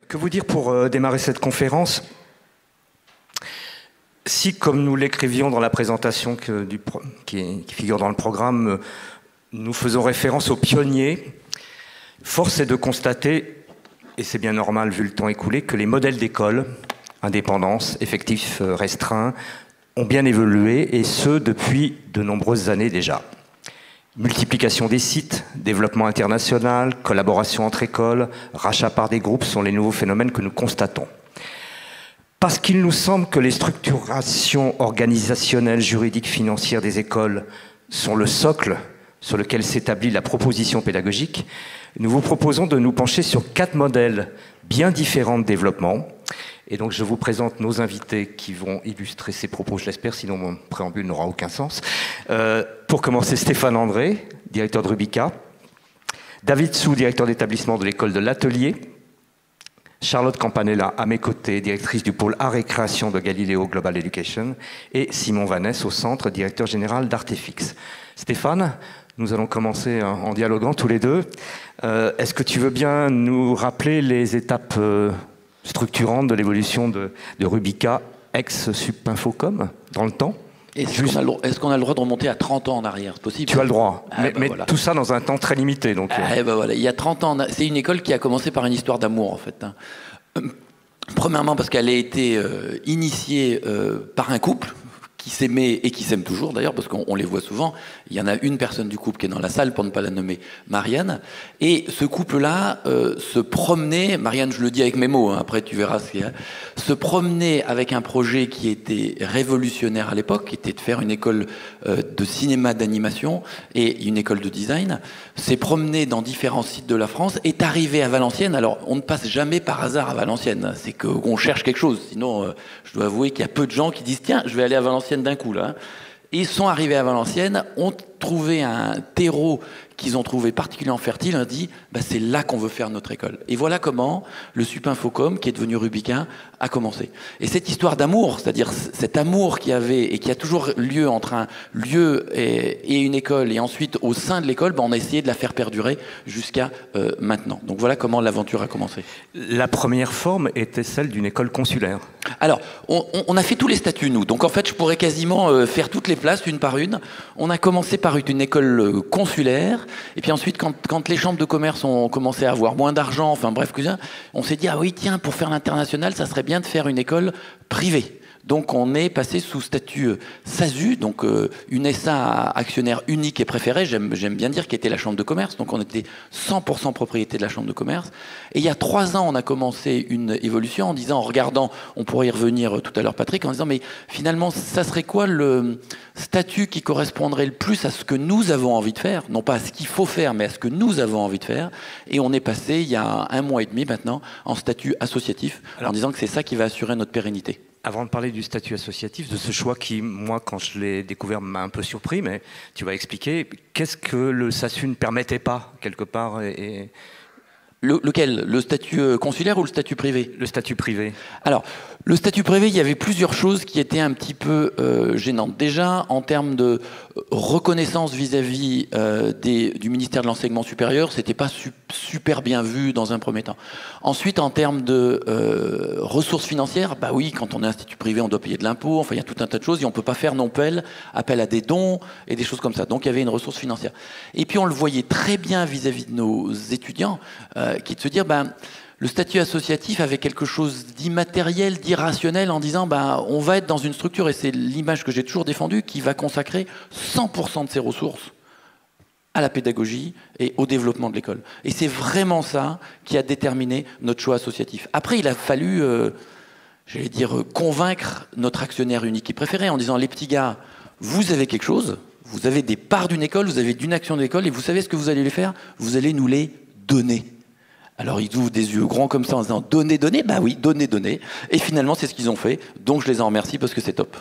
Que vous dire pour démarrer cette conférence? Si, comme nous l'écrivions dans la présentation qui figure dans le programme, nous faisons référence aux pionniers, force est de constater, et c'est bien normal vu le temps écoulé, que les modèles d'école, indépendance, effectifs restreints, ont bien évolué, et ce depuis de nombreuses années déjà. Multiplication des sites, développement international, collaboration entre écoles, rachat par des groupes sont les nouveaux phénomènes que nous constatons. Parce qu'il nous semble que les structurations organisationnelles, juridiques, financières des écoles sont le socle sur lequel s'établit la proposition pédagogique, nous vous proposons de nous pencher sur 4 modèles bien différents de développement. Et donc je vous présente nos invités qui vont illustrer ces propos, je l'espère, sinon mon préambule n'aura aucun sens. Pour commencer, Stéphane André, directeur de Rubica, David Sou, directeur d'établissement de l'école de l'Atelier, Charlotte Campanella, à mes côtés, directrice du pôle Art et Création de Galileo Global Education, et Simon Vanès, au centre, directeur général d'Artefix. Stéphane, nous allons commencer en dialoguant tous les deux. Est-ce que tu veux bien nous rappeler les étapes structurante de l'évolution de Rubica, ex-Supinfocom, dans le temps? Est-ce qu'on a le droit de remonter à 30 ans en arrière? C'est possible? Tu as le droit, mais voilà. Tout ça dans un temps très limité. Donc, voilà. Il y a 30 ans, c'est une école qui a commencé par une histoire d'amour, en fait. Premièrement, parce qu'elle a été initiée par un couple qui s'aimait et qui s'aime toujours d'ailleurs, parce qu'on les voit souvent. Il y en a une personne du couple qui est dans la salle, pour ne pas la nommer, Marianne. Et ce couple-là se promenait, Marianne, je le dis avec mes mots, hein, après tu verras ce qu'il y a, se promenait avec un projet qui était révolutionnaire à l'époque, qui était de faire une école de cinéma d'animation et une école de design, s'est promené dans différents sites de la France, est arrivé à Valenciennes. Alors, on ne passe jamais par hasard à Valenciennes, c'est qu'on cherche quelque chose. Sinon, je dois avouer qu'il y a peu de gens qui disent « Tiens, je vais aller à Valenciennes d'un coup, là ». Ils sont arrivés à Valenciennes, ont trouvé un terreau qu'ils ont trouvé particulièrement fertile, ont dit bah, c'est là qu'on veut faire notre école. Et voilà comment le Supinfocom, qui est devenu Rubica, a commencé. Et cette histoire d'amour, c'est-à-dire cet amour qu'il y avait et qui a toujours lieu entre un lieu et une école, et ensuite au sein de l'école, bah, on a essayé de la faire perdurer jusqu'à maintenant. Donc voilà comment l'aventure a commencé. La première forme était celle d'une école consulaire. Alors, on a fait tous les statuts, nous. Donc en fait, je pourrais quasiment faire toutes les places, une par une. On a commencé par une école consulaire. Et puis ensuite, quand les chambres de commerce ont commencé à avoir moins d'argent, enfin bref, on s'est dit, ah oui, tiens, pour faire l'international, ça serait bien de faire une école privée. Donc on est passé sous statut SASU, donc une SA actionnaire unique et préférée, j'aime bien dire, qui était la chambre de commerce. Donc on était 100% propriété de la chambre de commerce. Et il y a 3 ans, on a commencé une évolution en disant, en regardant, on pourrait y revenir tout à l'heure Patrick, en disant, mais finalement, ça serait quoi le statut qui correspondrait le plus à ce que nous avons envie de faire, non pas à ce qu'il faut faire, mais à ce que nous avons envie de faire. Et on est passé, il y a 1 mois et demi maintenant, en statut associatif, en disant que c'est ça qui va assurer notre pérennité. Avant de parler du statut associatif, de ce choix qui, moi, quand je l'ai découvert, m'a un peu surpris, mais tu vas expliquer, qu'est-ce que le SASU ne permettait pas, quelque part Lequel? Le statut consulaire ou le statut privé? Le statut privé. Alors, le statut privé, il y avait plusieurs choses qui étaient un petit peu gênantes. Déjà, en termes de reconnaissance vis-à-vis du ministère de l'Enseignement supérieur, c'était pas super bien vu dans un premier temps. Ensuite, en termes de ressources financières, bah oui, quand on est institut privé, on doit payer de l'impôt, enfin, il y a tout un tas de choses, et on peut pas faire non plus appel à des dons et des choses comme ça. Donc, il y avait une ressource financière. Et puis, on le voyait très bien vis-à-vis de nos étudiants, qui de se dire, ben, le statut associatif avait quelque chose d'immatériel, d'irrationnel, en disant on va être dans une structure, et c'est l'image que j'ai toujours défendue, qui va consacrer 100% de ses ressources à la pédagogie et au développement de l'école. Et c'est vraiment ça qui a déterminé notre choix associatif. Après, il a fallu, j'allais dire, convaincre notre actionnaire unique et préféré en disant, les petits gars, vous avez quelque chose, vous avez des parts d'une école, vous avez d'une action de l'école, et vous savez ce que vous allez les faire? Vous allez nous les donner. Alors ils ouvrent des yeux grands comme ça en disant « Donnez, donnez ». Bah oui, donnez, donnez. Et finalement, c'est ce qu'ils ont fait. Donc je les en remercie parce que c'est top.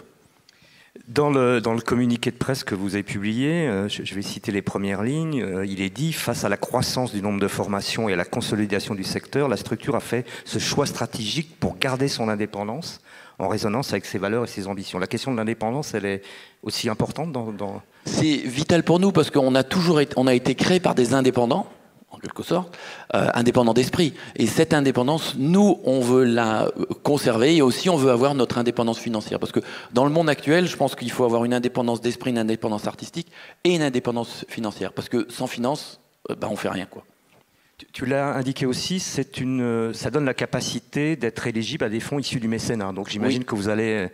Dans le communiqué de presse que vous avez publié, je vais citer les premières lignes, il est dit « Face à la croissance du nombre de formations et à la consolidation du secteur, la structure a fait ce choix stratégique pour garder son indépendance en résonance avec ses valeurs et ses ambitions ». La question de l'indépendance, elle est aussi importante dans... C'est vital pour nous parce qu'on a été créé par des indépendants. quelque sorte, indépendant d'esprit. Et cette indépendance, nous, on veut la conserver et aussi on veut avoir notre indépendance financière. Parce que dans le monde actuel, je pense qu'il faut avoir une indépendance d'esprit, une indépendance artistique et une indépendance financière. Parce que sans finance, on ne fait rien, quoi. Tu l'as indiqué aussi, ça donne la capacité d'être éligible à des fonds issus du mécénat. Donc j'imagine que vous allez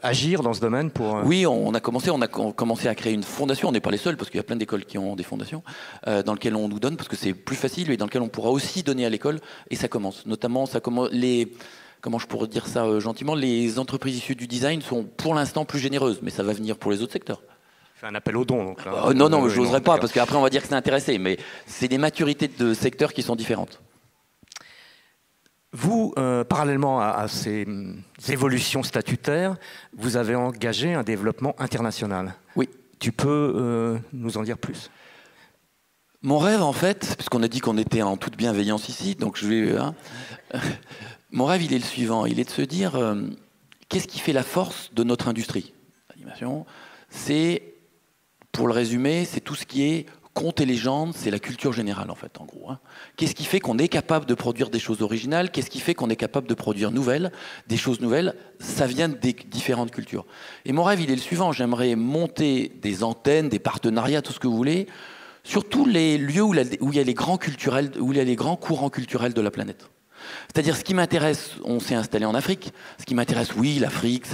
agir dans ce domaine pour... Oui, on a commencé à créer une fondation. On n'est pas les seuls parce qu'il y a plein d'écoles qui ont des fondations dans lesquelles on nous donne parce que c'est plus facile et dans lesquelles on pourra aussi donner à l'école. Et ça commence. Notamment, comment je pourrais dire ça gentiment, les entreprises issues du design sont pour l'instant plus généreuses, mais ça va venir pour les autres secteurs. Fait un appel aux dons. Donc, là, non, je n'oserais pas, parce qu'après on va dire que c'est intéressé, mais c'est des maturités de secteurs qui sont différentes. Vous, parallèlement à ces évolutions statutaires, vous avez engagé un développement international. Oui. Tu peux nous en dire plus? Mon rêve, en fait, puisqu'on a dit qu'on était en toute bienveillance ici, donc je vais... mon rêve, il est le suivant, il est de se dire, qu'est-ce qui fait la force de notre industrie? L'animation, c'est... Pour le résumer, c'est tout ce qui est contes et légendes, c'est la culture générale en fait, en gros. Qu'est-ce qui fait qu'on est capable de produire des choses originales? Qu'est-ce qui fait qu'on est capable de produire des choses nouvelles? Ça vient des différentes cultures. Et mon rêve, il est le suivant. J'aimerais monter des antennes, des partenariats, tout ce que vous voulez, sur tous les lieux où il y a les grands culturels, où il y a les grands courants culturels de la planète. C'est-à-dire, ce qui m'intéresse, on s'est installé en Afrique. Ce qui m'intéresse, oui, l'Afrique,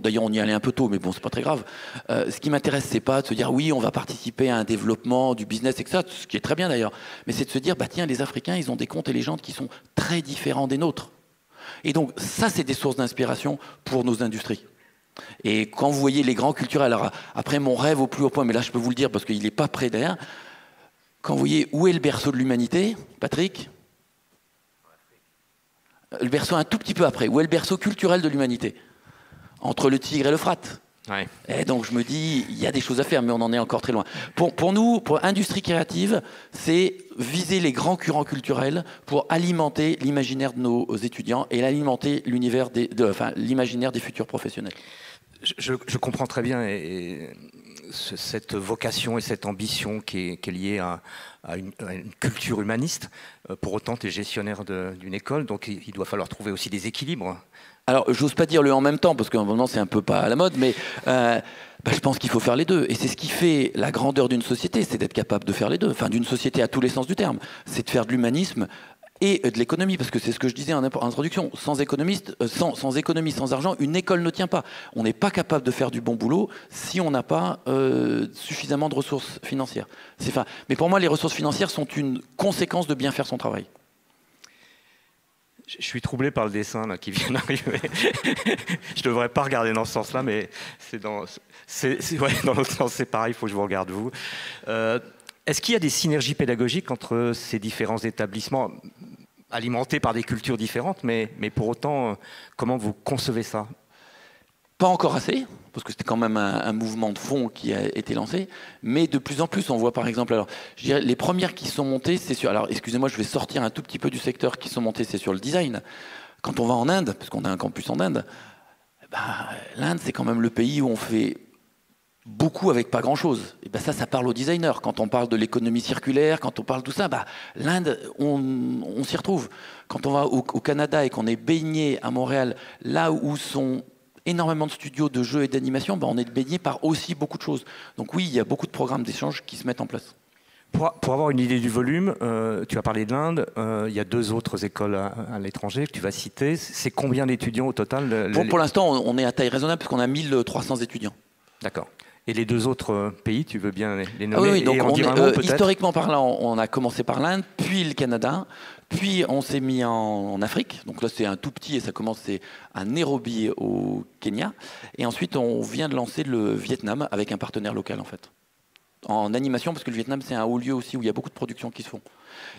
d'ailleurs, on y allait un peu tôt, mais bon, c'est pas très grave. Ce qui m'intéresse, c'est pas de se dire, oui, on va participer à un développement du business, etc., ce qui est très bien d'ailleurs. Mais c'est de se dire, bah tiens, les Africains, ils ont des contes et légendes qui sont très différents des nôtres. Et donc, ça, c'est des sources d'inspiration pour nos industries. Et quand vous voyez les grands culturels, alors après, mon rêve au plus haut point, mais là, je peux vous le dire parce qu'il n'est pas près derrière. Quand vous voyez où est le berceau de l'humanité, Patrick? Le berceau un tout petit peu après. Où est le berceau culturel de l'humanité? Entre le Tigre et l'Euphrate. Ouais. Et donc je me dis, il y a des choses à faire, mais on en est encore très loin. Pour nous, pour industrie créative, c'est viser les grands courants culturels pour alimenter l'imaginaire de nos étudiants et alimenter l'imaginaire des futurs professionnels. Je comprends très bien cette vocation et cette ambition qui est liée à une culture humaniste. Pour autant, tu es gestionnaire d'une école, donc il doit falloir trouver aussi des équilibres. Alors, j'ose pas dire le en même temps, parce qu'en moment, c'est un peu pas à la mode, mais je pense qu'il faut faire les deux. Et c'est ce qui fait la grandeur d'une société, c'est d'être capable de faire les deux. Enfin, d'une société à tous les sens du terme. C'est de faire de l'humanisme et de l'économie, parce que c'est ce que je disais en introduction. Sans économie, sans argent, une école ne tient pas. On n'est pas capable de faire du bon boulot si on n'a pas suffisamment de ressources financières. Mais pour moi, les ressources financières sont une conséquence de bien faire son travail. Je suis troublé par le dessin là, qui vient d'arriver. Je ne devrais pas regarder dans ce sens-là, mais dans l'autre sens, c'est pareil, il faut que je vous regarde vous. Est-ce qu'il y a des synergies pédagogiques entre ces différents établissements alimentés par des cultures différentes, mais pour autant, comment vous concevez ça? Pas encore assez, parce que c'était quand même un mouvement de fond qui a été lancé, mais de plus en plus, on voit par exemple, alors, je dirais, les premières qui sont montées, c'est sur, alors excusez-moi, je vais sortir un tout petit peu du secteur, qui sont montées, c'est sur le design. Quand on va en Inde, parce qu'on a un campus en Inde, l'Inde, c'est quand même le pays où on fait beaucoup avec pas grand-chose. Et ça parle aux designers. Quand on parle de l'économie circulaire, quand on parle de tout ça, l'Inde, on s'y retrouve. Quand on va au Canada et qu'on est baigné à Montréal, là où sont énormément de studios de jeux et d'animation, on est baigné par aussi beaucoup de choses. Donc oui, il y a beaucoup de programmes d'échange qui se mettent en place. Pour avoir une idée du volume, tu as parlé de l'Inde, il y a 2 autres écoles à l'étranger que tu vas citer. C'est combien d'étudiants au total? Pour l'instant, on est à taille raisonnable puisqu'on a 1300 étudiants. D'accord. Et les 2 autres pays, tu veux bien les nommer? Oui, donc et en dire un mot, peut-être? Historiquement parlant, on a commencé par l'Inde, puis le Canada, puis on s'est mis en Afrique. Donc là, c'est un tout petit et ça commence, c'est à Nairobi au Kenya. Et ensuite, on vient de lancer le Vietnam avec un partenaire local en fait. En animation, parce que le Vietnam, c'est un haut lieu aussi où il y a beaucoup de productions qui se font.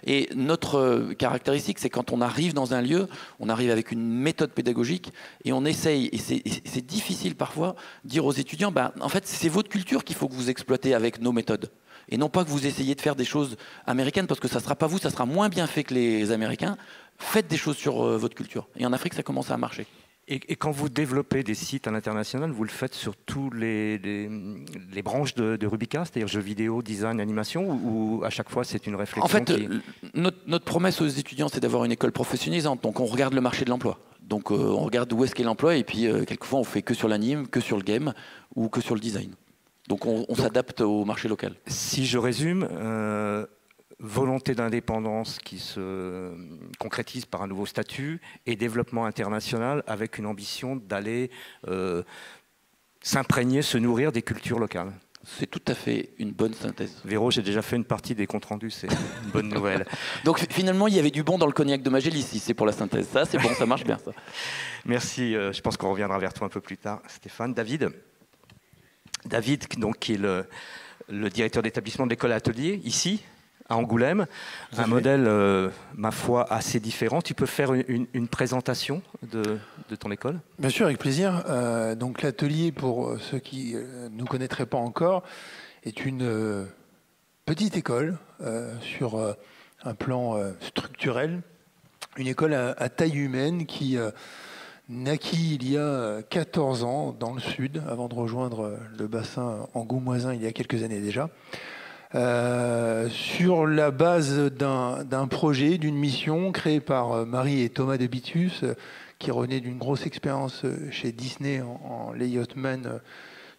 Et notre caractéristique, c'est quand on arrive dans un lieu, on arrive avec une méthode pédagogique et on essaye, et c'est difficile parfois, dire aux étudiants, en fait, c'est votre culture qu'il faut que vous exploitez avec nos méthodes. Et non pas que vous essayez de faire des choses américaines, parce que ça ne sera pas vous, ça sera moins bien fait que les Américains. Faites des choses sur votre culture. Et en Afrique, ça commence à marcher. Et quand vous développez des sites à l'international, vous le faites sur tous les branches de Rubica, c'est-à-dire jeux vidéo, design, animation, ou à chaque fois c'est une réflexion En fait, notre promesse aux étudiants, c'est d'avoir une école professionnalisante. Donc on regarde le marché de l'emploi. Donc on regarde où est-ce qu'est l'emploi, et puis quelquefois on fait que sur l'anime, que sur le game, ou que sur le design. Donc on s'adapte au marché local. Si je résume, volonté d'indépendance qui se concrétise par un nouveau statut et développement international avec une ambition d'aller s'imprégner, se nourrir des cultures locales. C'est tout à fait une bonne synthèse. Véro, j'ai déjà fait une partie des comptes rendus, c'est une bonne nouvelle. Donc finalement, il y avait du bon dans le cognac de Magélis, si c'est pour la synthèse. Ça, c'est bon, ça marche bien, ça. Merci, je pense qu'on reviendra vers toi un peu plus tard, Stéphane. David, donc, qui est le directeur d'établissement de l'école Atelier, ici, à Angoulême, un modèle, ma foi, assez différent. Tu peux faire une présentation de ton école ? Bien sûr, avec plaisir. Donc l'Atelier, pour ceux qui ne nous connaîtraient pas encore, est une petite école sur un plan structurel, une école à taille humaine qui naquit il y a 14 ans dans le sud, avant de rejoindre le bassin angoumoisin il y a quelques années déjà. Sur la base d'un projet, d'une mission créée par Marie et Thomas de Bitus, qui revenaient d'une grosse expérience chez Disney en layoutman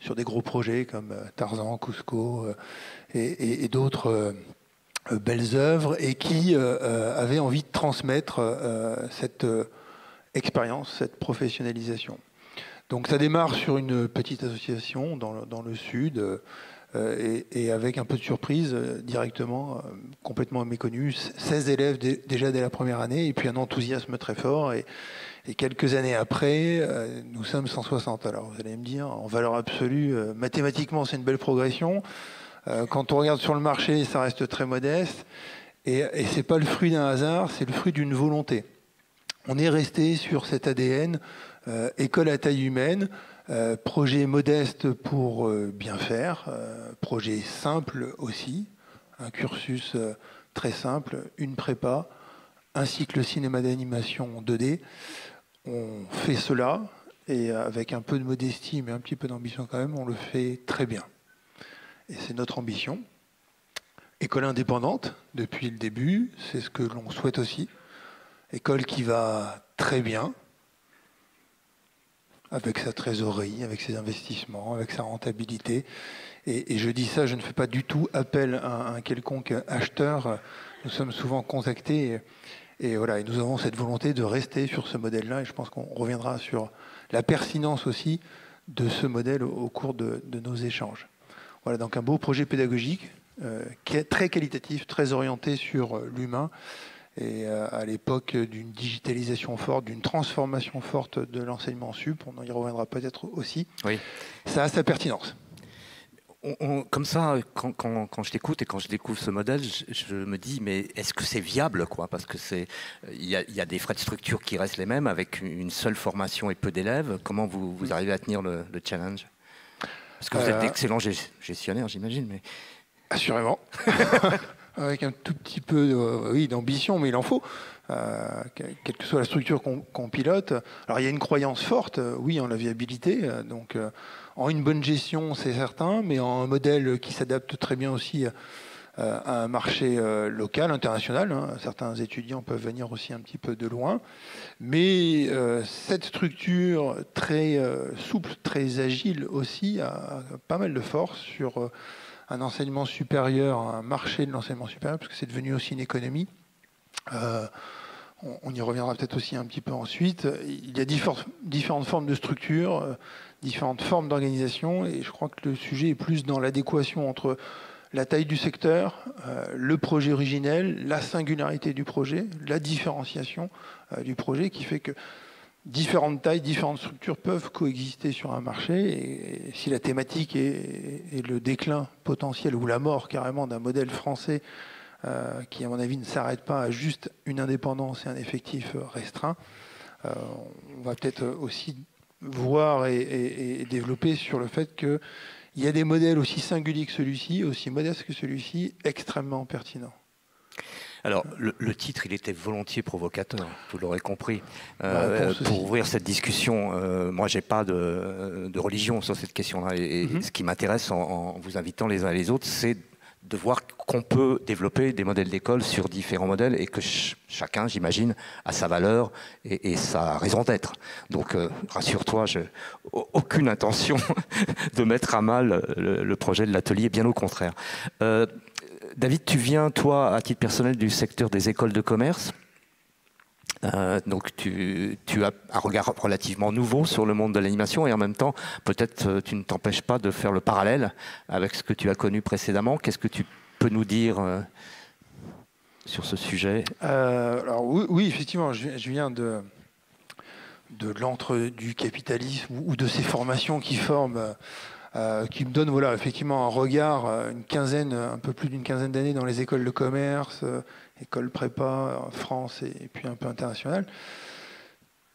sur des gros projets comme Tarzan, Cusco et d'autres belles œuvres, et qui avaient envie de transmettre cette expérience, cette professionnalisation. Donc ça démarre sur une petite association dans le sud, et avec un peu de surprise, directement, complètement méconnu, 16 élèves déjà dès la première année, et puis un enthousiasme très fort. Et quelques années après, nous sommes 160. Alors vous allez me dire, en valeur absolue, mathématiquement, c'est une belle progression. Quand on regarde sur le marché, ça reste très modeste. Et c'est pas le fruit d'un hasard, c'est le fruit d'une volonté. On est resté sur cet ADN, école à taille humaine, projet modeste pour bien faire, projet simple aussi, un cursus très simple, une prépa, un cycle cinéma d'animation 2D. On fait cela, et avec un peu de modestie, mais un petit peu d'ambition quand même, on le fait très bien. Et c'est notre ambition. École indépendante depuis le début, c'est ce que l'on souhaite aussi. École qui va très bien, avec sa trésorerie, avec ses investissements, avec sa rentabilité. Et je dis ça, je ne fais pas du tout appel à un quelconque acheteur. Nous sommes souvent contactés, et voilà, et nous avons cette volonté de rester sur ce modèle-là, et je pense qu'on reviendra sur la pertinence aussi de ce modèle au cours de nos échanges. Voilà, donc un beau projet pédagogique, qui est très qualitatif, très orienté sur l'humain, et à l'époque d'une digitalisation forte, d'une transformation forte de l'enseignement sup, on y reviendra peut-être aussi, oui. Ça a sa pertinence. Comme ça, quand je t'écoute et quand je découvre ce modèle, je me dis, mais est-ce que c'est viable, quoi ? Parce que il y a des frais de structure qui restent les mêmes, avec une seule formation et peu d'élèves. Comment vous arrivez à tenir le challenge ? Parce que vous êtes d'excellents gestionnaires, j'imagine. Mais... Assurément. Avec un tout petit peu d'ambition, mais il en faut, quelle que soit la structure qu'on pilote. Alors il y a une croyance forte, oui, en la viabilité, donc en une bonne gestion, c'est certain, mais en un modèle qui s'adapte très bien aussi à un marché local, international. Hein. Certains étudiants peuvent venir aussi un petit peu de loin, mais cette structure très souple, très agile aussi, a pas mal de force sur... un enseignement supérieur, un marché de l'enseignement supérieur, parce que c'est devenu aussi une économie. On y reviendra peut-être aussi un petit peu ensuite. Il y a différentes formes de structure, différentes formes d'organisation, et je crois que le sujet est plus dans l'adéquation entre la taille du secteur, le projet originel, la singularité du projet, la différenciation du projet, qui fait que différentes tailles, différentes structures peuvent coexister sur un marché, et si la thématique est le déclin potentiel ou la mort carrément d'un modèle français qui, à mon avis, ne s'arrête pas à juste une indépendance et un effectif restreint, on va peut-être aussi voir et développer sur le fait qu'il y a des modèles aussi singuliers que celui-ci, aussi modestes que celui-ci, extrêmement pertinents. Alors, le titre, il était volontiers provocateur, vous l'aurez compris. Pour ouvrir cette discussion, moi, j'ai pas de religion sur cette question-là. Et ce qui m'intéresse en vous invitant les uns et les autres, c'est de voir qu'on peut développer des modèles d'école sur différents modèles et que chacun, j'imagine, a sa valeur et sa raison d'être. Donc, rassure-toi, aucune intention de mettre à mal le projet de l'atelier, bien au contraire. David, tu viens, toi, à titre personnel, du secteur des écoles de commerce. Donc tu as un regard relativement nouveau sur le monde de l'animation et en même temps, peut-être tu ne t'empêches pas de faire le parallèle avec ce que tu as connu précédemment. Qu'est-ce que tu peux nous dire sur ce sujet? Alors oui, effectivement, je viens de l'antre du capitalisme ou de ces formations qui forment, qui me donnent effectivement un regard, un peu plus d'une quinzaine d'années dans les écoles de commerce, école prépa en France et puis un peu internationale.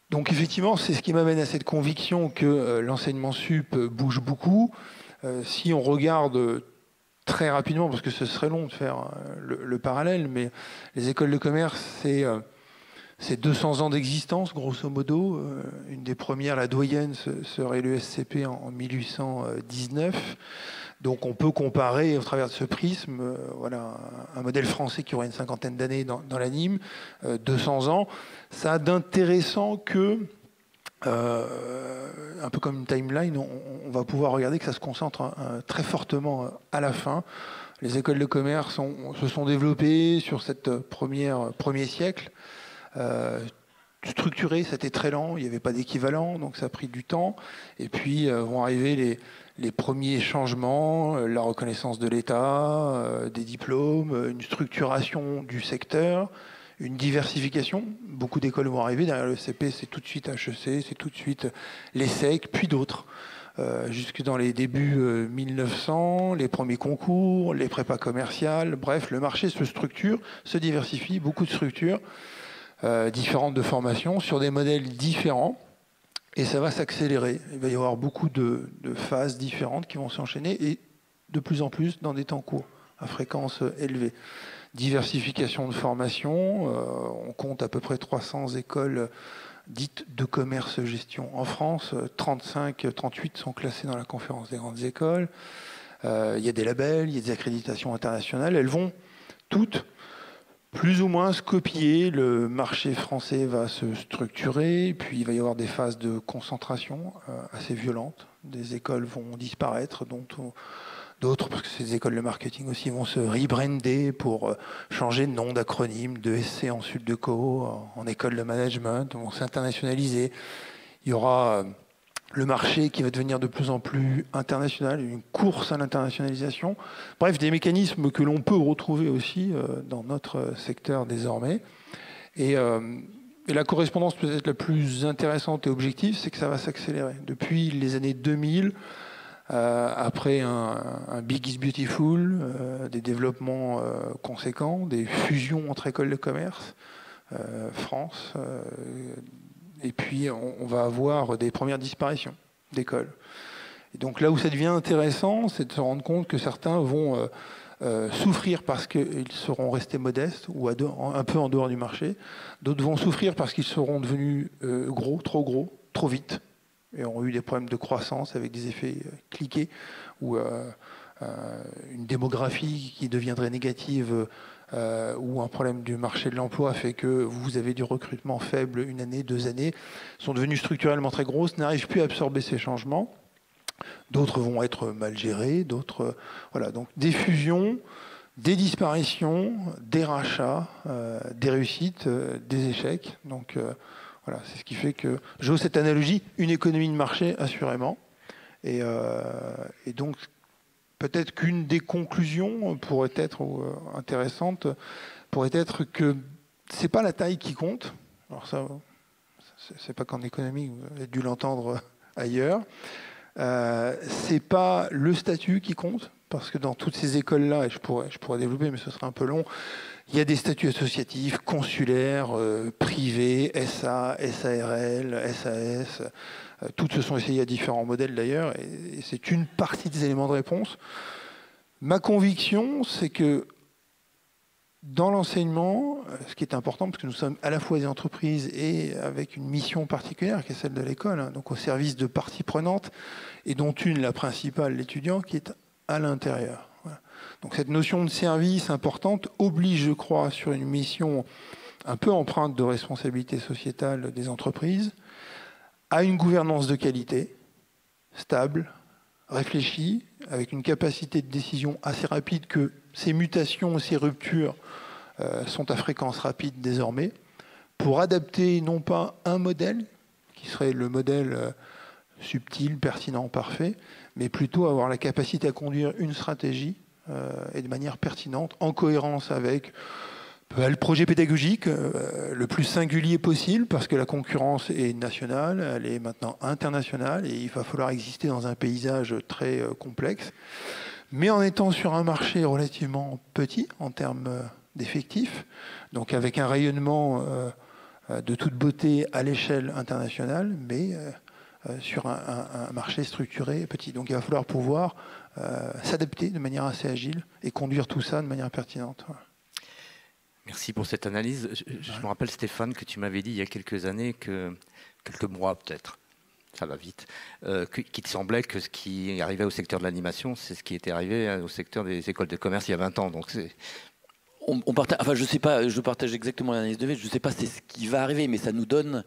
Donc effectivement, c'est ce qui m'amène à cette conviction que l'enseignement sup bouge beaucoup. Si on regarde très rapidement, parce que ce serait long de faire le parallèle, mais les écoles de commerce, c'est 200 ans d'existence, grosso modo. Une des premières, la doyenne, serait le SCP en 1819. Donc on peut comparer au travers de ce prisme un modèle français qui aurait une cinquantaine d'années dans l'anime, 200 ans. Ça a d'intéressant que, un peu comme une timeline, on va pouvoir regarder que ça se concentre très fortement à la fin. Les écoles de commerce se sont développées sur cette premier siècle. Structuré, c'était très lent, il n'y avait pas d'équivalent, donc ça a pris du temps. Et puis vont arriver les premiers changements, la reconnaissance de l'État, des diplômes, une structuration du secteur, une diversification. Beaucoup d'écoles vont arriver, derrière le CP, c'est tout de suite HEC, c'est tout de suite l'ESSEC, puis d'autres. Jusque dans les débuts 1900, les premiers concours, les prépas commerciales, bref, le marché se structure, se diversifie, beaucoup de structures différentes de formation sur des modèles différents et ça va s'accélérer. Il va y avoir beaucoup de phases différentes qui vont s'enchaîner et de plus en plus dans des temps courts, à fréquence élevée. Diversification de formation, on compte à peu près 300 écoles dites de commerce-gestion en France, 38 sont classées dans la conférence des grandes écoles. Il y a des labels, il y a des accréditations internationales, elles vont toutes plus ou moins se copier. Le marché français va se structurer, puis il va y avoir des phases de concentration assez violentes. Des écoles vont disparaître, d'autres, parce que ces écoles de marketing aussi, vont se rebrander pour changer de nom, d'acronyme, de SC en Sud de Co, en école de management, vont s'internationaliser. Il y aura le marché qui va devenir de plus en plus international, une course à l'internationalisation. Bref, des mécanismes que l'on peut retrouver aussi dans notre secteur désormais. Et la correspondance peut-être la plus intéressante et objective, c'est que ça va s'accélérer. Depuis les années 2000, après un Big is Beautiful, des développements conséquents, des fusions entre écoles de commerce, France, et puis on va avoir des premières disparitions d'écoles. Et donc là où ça devient intéressant, c'est de se rendre compte que certains vont souffrir parce qu'ils seront restés modestes ou un peu en dehors du marché. D'autres vont souffrir parce qu'ils seront devenus gros, trop vite, et auront eu des problèmes de croissance avec des effets cliqués ou une démographie qui deviendrait négative ou un problème du marché de l'emploi fait que vous avez du recrutement faible une année, 2 années, sont devenus structurellement très grosses, n'arrivent plus à absorber ces changements. D'autres vont être mal gérés, d'autres... Voilà, donc des fusions, des disparitions, des rachats, des réussites, des échecs. Donc voilà, c'est ce qui fait que, j'ose cette analogie, une économie de marché, assurément. Et donc, peut-être qu'une des conclusions pourrait être intéressante, pourrait être que c'est pas la taille qui compte. Alors ça, c'est pas qu'en économie, vous avez dû l'entendre ailleurs. C'est pas le statut qui compte, parce que dans toutes ces écoles-là, et je pourrais développer, mais ce serait un peu long, il y a des statuts associatifs, consulaires, privés, SA, SARL, SAS. Toutes se sont essayées à différents modèles d'ailleurs, et c'est une partie des éléments de réponse. Ma conviction, c'est que Dans l'enseignement, ce qui est important, parce que nous sommes à la fois des entreprises et avec une mission particulière qui est celle de l'école, hein, donc au service de parties prenantes, et dont une, la principale, l'étudiant, qui est à l'intérieur. Voilà. Donc cette notion de service importante oblige, je crois, sur une mission un peu empreinte de responsabilité sociétale des entreprises, à une gouvernance de qualité, stable, réfléchie, avec une capacité de décision assez rapide, que ces mutations, ces ruptures sont à fréquence rapide désormais, pour adapter non pas un modèle, qui serait le modèle subtil, pertinent, parfait, mais plutôt avoir la capacité à conduire une stratégie et de manière pertinente, en cohérence avec le projet pédagogique le plus singulier possible, parce que la concurrence est nationale, elle est maintenant internationale, et il va falloir exister dans un paysage très complexe, mais en étant sur un marché relativement petit en termes d'effectifs, donc avec un rayonnement de toute beauté à l'échelle internationale, mais sur un marché structuré et petit. Donc il va falloir pouvoir s'adapter de manière assez agile et conduire tout ça de manière pertinente. Voilà. Merci pour cette analyse. Je me rappelle, Stéphane, que tu m'avais dit il y a quelques années, quelques mois peut-être, ça va vite, qu'il te semblait que ce qui arrivait au secteur de l'animation, c'est ce qui était arrivé au secteur des écoles de commerce il y a 20 ans. Donc enfin, je sais pas, je partage exactement l'analyse de V. Je ne sais pas c'est ce qui va arriver, mais ça nous donne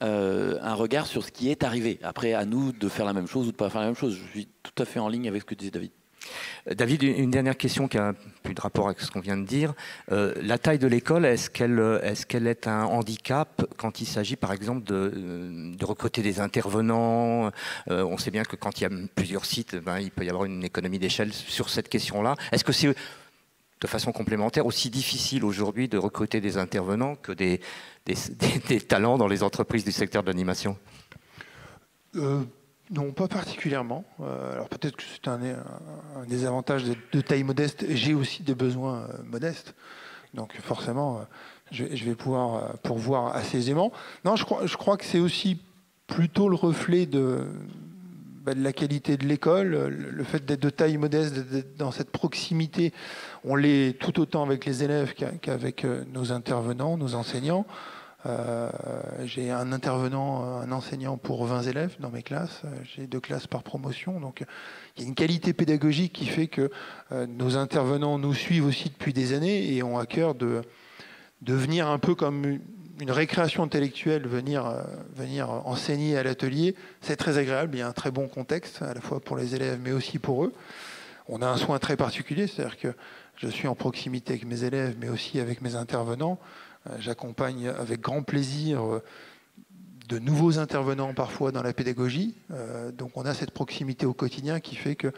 un regard sur ce qui est arrivé. Après, à nous de faire la même chose ou de ne pas faire la même chose. Je suis tout à fait en ligne avec ce que disait David. David, une dernière question qui a plus de rapport avec ce qu'on vient de dire. La taille de l'école, est-ce qu'elle est un handicap quand il s'agit par exemple de recruter des intervenants? On sait bien que quand il y a plusieurs sites, il peut y avoir une économie d'échelle sur cette question-là. Est-ce que c'est de façon complémentaire aussi difficile aujourd'hui de recruter des intervenants que des talents dans les entreprises du secteur de l'animation? Non, pas particulièrement. Alors peut-être que c'est un des avantages de taille modeste. J'ai aussi des besoins modestes. Donc forcément, je vais pouvoir pourvoir assez aisément. Non, je crois que c'est aussi plutôt le reflet de la qualité de l'école, le fait d'être de taille modeste, d'être dans cette proximité. On l'est tout autant avec les élèves qu'avec nos intervenants, nos enseignants. J'ai un intervenant, un enseignant pour 20 élèves dans mes classes. J'ai 2 classes par promotion. Donc il y a une qualité pédagogique qui fait que nos intervenants nous suivent aussi depuis des années et ont à cœur de venir un peu comme une récréation intellectuelle, venir enseigner à l'atelier. C'est très agréable. Il y a un très bon contexte, à la fois pour les élèves, mais aussi pour eux. On a un soin très particulier, c'est-à-dire que je suis en proximité avec mes élèves, mais aussi avec mes intervenants. J'accompagne avec grand plaisir de nouveaux intervenants parfois dans la pédagogie. Donc on a cette proximité au quotidien qui fait que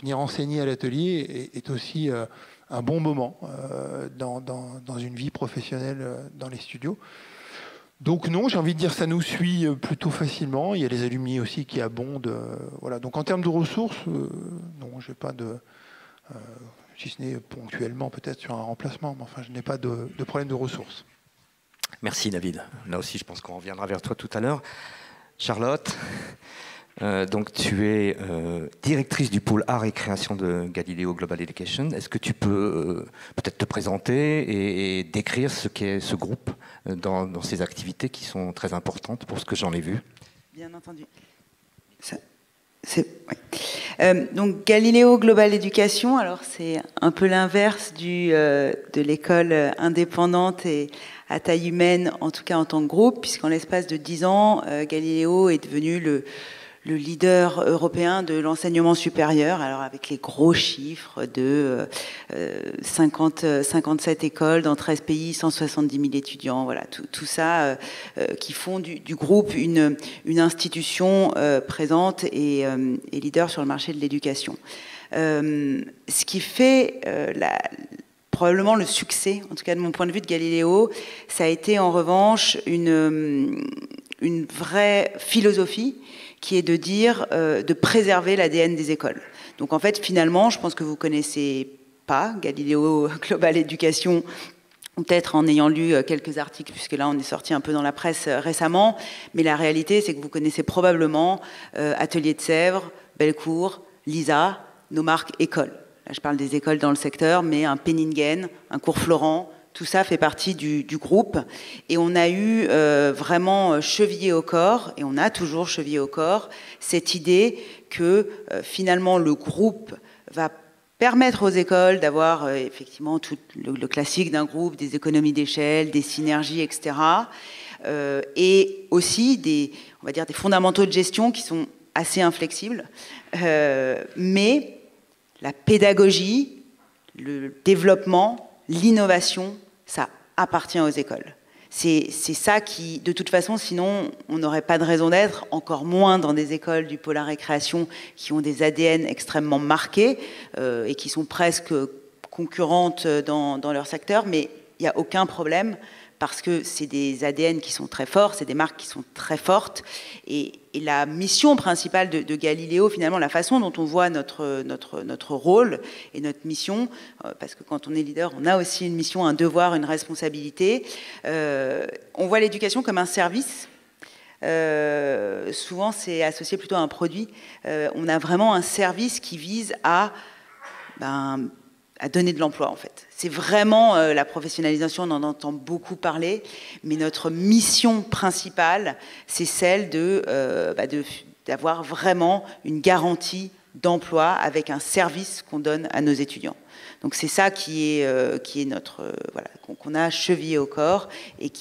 venir enseigner à l'atelier est aussi un bon moment dans une vie professionnelle dans les studios. Donc non, j'ai envie de dire ça nous suit plutôt facilement. Il y a les alumni aussi qui abondent. Voilà. Donc en termes de ressources, non, je n'ai pas de... si ce n'est ponctuellement peut-être sur un remplacement, mais enfin je n'ai pas de problème de ressources. Merci David. Là aussi je pense qu'on reviendra vers toi tout à l'heure. Charlotte, donc tu es directrice du pôle art et création de Galileo Global Education. Est-ce que tu peux peut-être te présenter et décrire ce qu'est ce groupe dans ses activités qui sont très importantes pour ce que j'en ai vu? Bien entendu. Ouais. Donc Galileo Global Education, alors c'est un peu l'inverse de l'école indépendante et à taille humaine, en tout cas en tant que groupe, puisqu'en l'espace de 10 ans, Galileo est devenu le leader européen de l'enseignement supérieur, alors avec les gros chiffres de 57 écoles dans 13 pays, 170 000 étudiants, voilà, tout ça qui font du groupe une institution présente et leader sur le marché de l'éducation. Ce qui fait probablement le succès, en tout cas de mon point de vue, de Galileo, ça a été en revanche une vraie philosophie qui est de dire, de préserver l'ADN des écoles. Donc en fait, finalement, je pense que vous connaissez pas Galileo Global Education, peut-être en ayant lu quelques articles, puisque là on est sorti un peu dans la presse récemment, mais la réalité c'est que vous connaissez probablement Atelier de Sèvres, Bellecour, Lisa, nos marques écoles. là je parle des écoles dans le secteur, mais un Penningen, un Cours Florent, tout ça fait partie du groupe. Et on a eu vraiment chevillé au corps, et on a toujours chevillé au corps, cette idée que finalement le groupe va permettre aux écoles d'avoir effectivement tout le classique d'un groupe, des économies d'échelle, des synergies, etc. Et aussi on va dire des fondamentaux de gestion qui sont assez inflexibles. Mais la pédagogie, le développement, l'innovation, ça appartient aux écoles. C'est ça qui, de toute façon, sinon, on n'aurait pas de raison d'être, encore moins dans des écoles du pôle récréation qui ont des ADN extrêmement marqués et qui sont presque concurrentes dans leur secteur, mais il n'y a aucun problème parce que c'est des ADN qui sont très forts, c'est des marques qui sont très fortes. Et la mission principale de Galiléo, finalement, la façon dont on voit notre rôle et notre mission, parce que quand on est leader, on a aussi une mission, un devoir, une responsabilité. On voit l'éducation comme un service. Souvent, c'est associé plutôt à un produit. On a vraiment un service qui vise à donner de l'emploi, en fait. C'est vraiment la professionnalisation, on en entend beaucoup parler, mais notre mission principale, c'est celle d'avoir vraiment une garantie d'emploi avec un service qu'on donne à nos étudiants. Donc c'est ça qui est notre qu'on a chevillé au corps et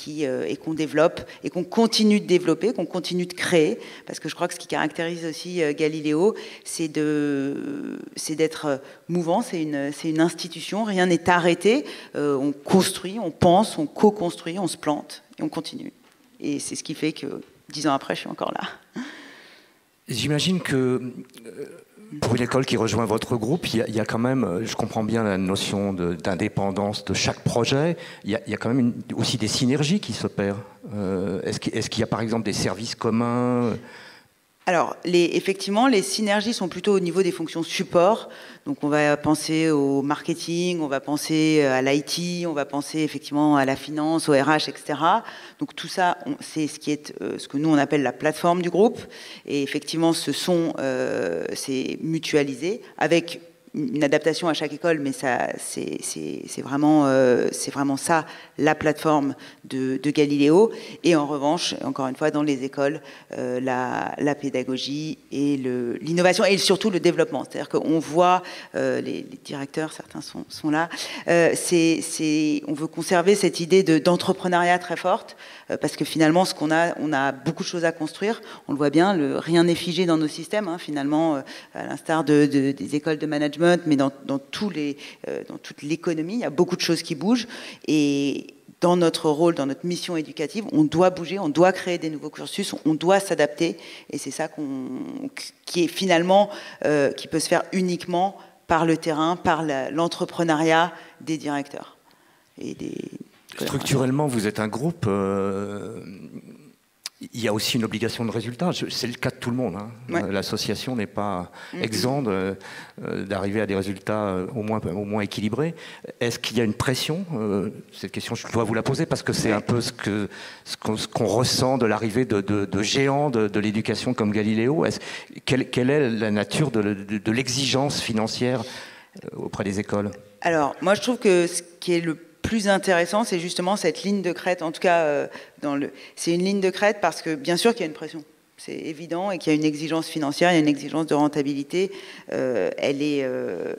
qu'on développe et qu'on continue de développer, qu'on continue de créer, parce que je crois que ce qui caractérise aussi Galiléo, c'est d'être mouvant, c'est une institution, rien n'est arrêté, on construit, on pense, on co-construit, on se plante et on continue. Et c'est ce qui fait que 10 ans après, je suis encore là. J'imagine que pour une école qui rejoint votre groupe, il y a quand même, je comprends bien la notion d'indépendance de chaque projet, il y a quand même aussi des synergies qui s'opèrent. Est-ce qu'il y a par exemple des services communs ? Alors, effectivement, les synergies sont plutôt au niveau des fonctions support. Donc, on va penser au marketing, on va penser à l'IT, on va penser effectivement à la finance, au RH, etc. Donc, tout ça, c'est ce que nous, on appelle la plateforme du groupe. Et effectivement, c'est mutualisé avec une adaptation à chaque école, mais ça, c'est vraiment ça, la plateforme de Galiléo. Et en revanche, encore une fois, dans les écoles, la pédagogie et l'innovation et surtout le développement. C'est-à-dire qu'on voit, les directeurs, certains sont là, on veut conserver cette idée d'entrepreneuriat très forte, parce que finalement, on a beaucoup de choses à construire. On le voit bien, rien n'est figé dans nos systèmes, hein, finalement, à l'instar des écoles de management, mais dans toute l'économie, il y a beaucoup de choses qui bougent. Et dans notre rôle, dans notre mission éducative, on doit bouger, on doit créer des nouveaux cursus, on doit s'adapter. Et c'est ça qui est finalement, qui peut se faire uniquement par le terrain, par l'entrepreneuriat des directeurs. Structurellement, vous êtes un groupe. Il y a aussi une obligation de résultat. C'est le cas de tout le monde. Hein. Ouais. L'association n'est pas exempte d'arriver à des résultats au moins équilibrés. Est-ce qu'il y a une pression ? Cette question, je dois vous la poser parce que c'est un peu ce qu'on ressent de l'arrivée de géants de l'éducation comme Galiléo. Quelle est la nature de l'exigence financière auprès des écoles ? Alors, moi, je trouve que ce qui est le plus intéressant, c'est justement cette ligne de crête. En tout cas, c'est une ligne de crête parce que, bien sûr, qu'il y a une pression. C'est évident et qu'il y a une exigence financière, il y a une exigence de rentabilité. Elle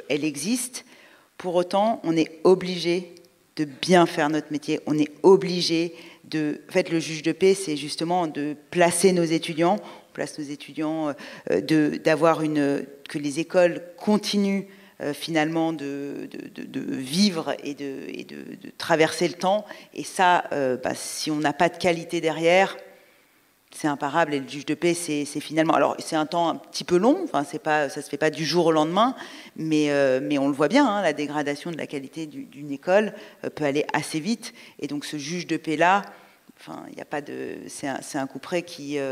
existe. Pour autant, on est obligé de bien faire notre métier. On est obligé de... En fait, le juge de paix, c'est justement de placer nos étudiants. On place nos étudiants, que les écoles continuent finalement de vivre et de traverser le temps. Et ça, si on n'a pas de qualité derrière, c'est imparable. Et le juge de paix, c'est finalement... Alors, c'est un temps un petit peu long, enfin, ça se fait pas du jour au lendemain, mais on le voit bien, hein, la dégradation de la qualité d'une école peut aller assez vite. Et donc, ce juge de paix-là, enfin, il n'y a pas de... C'est un couperet qui est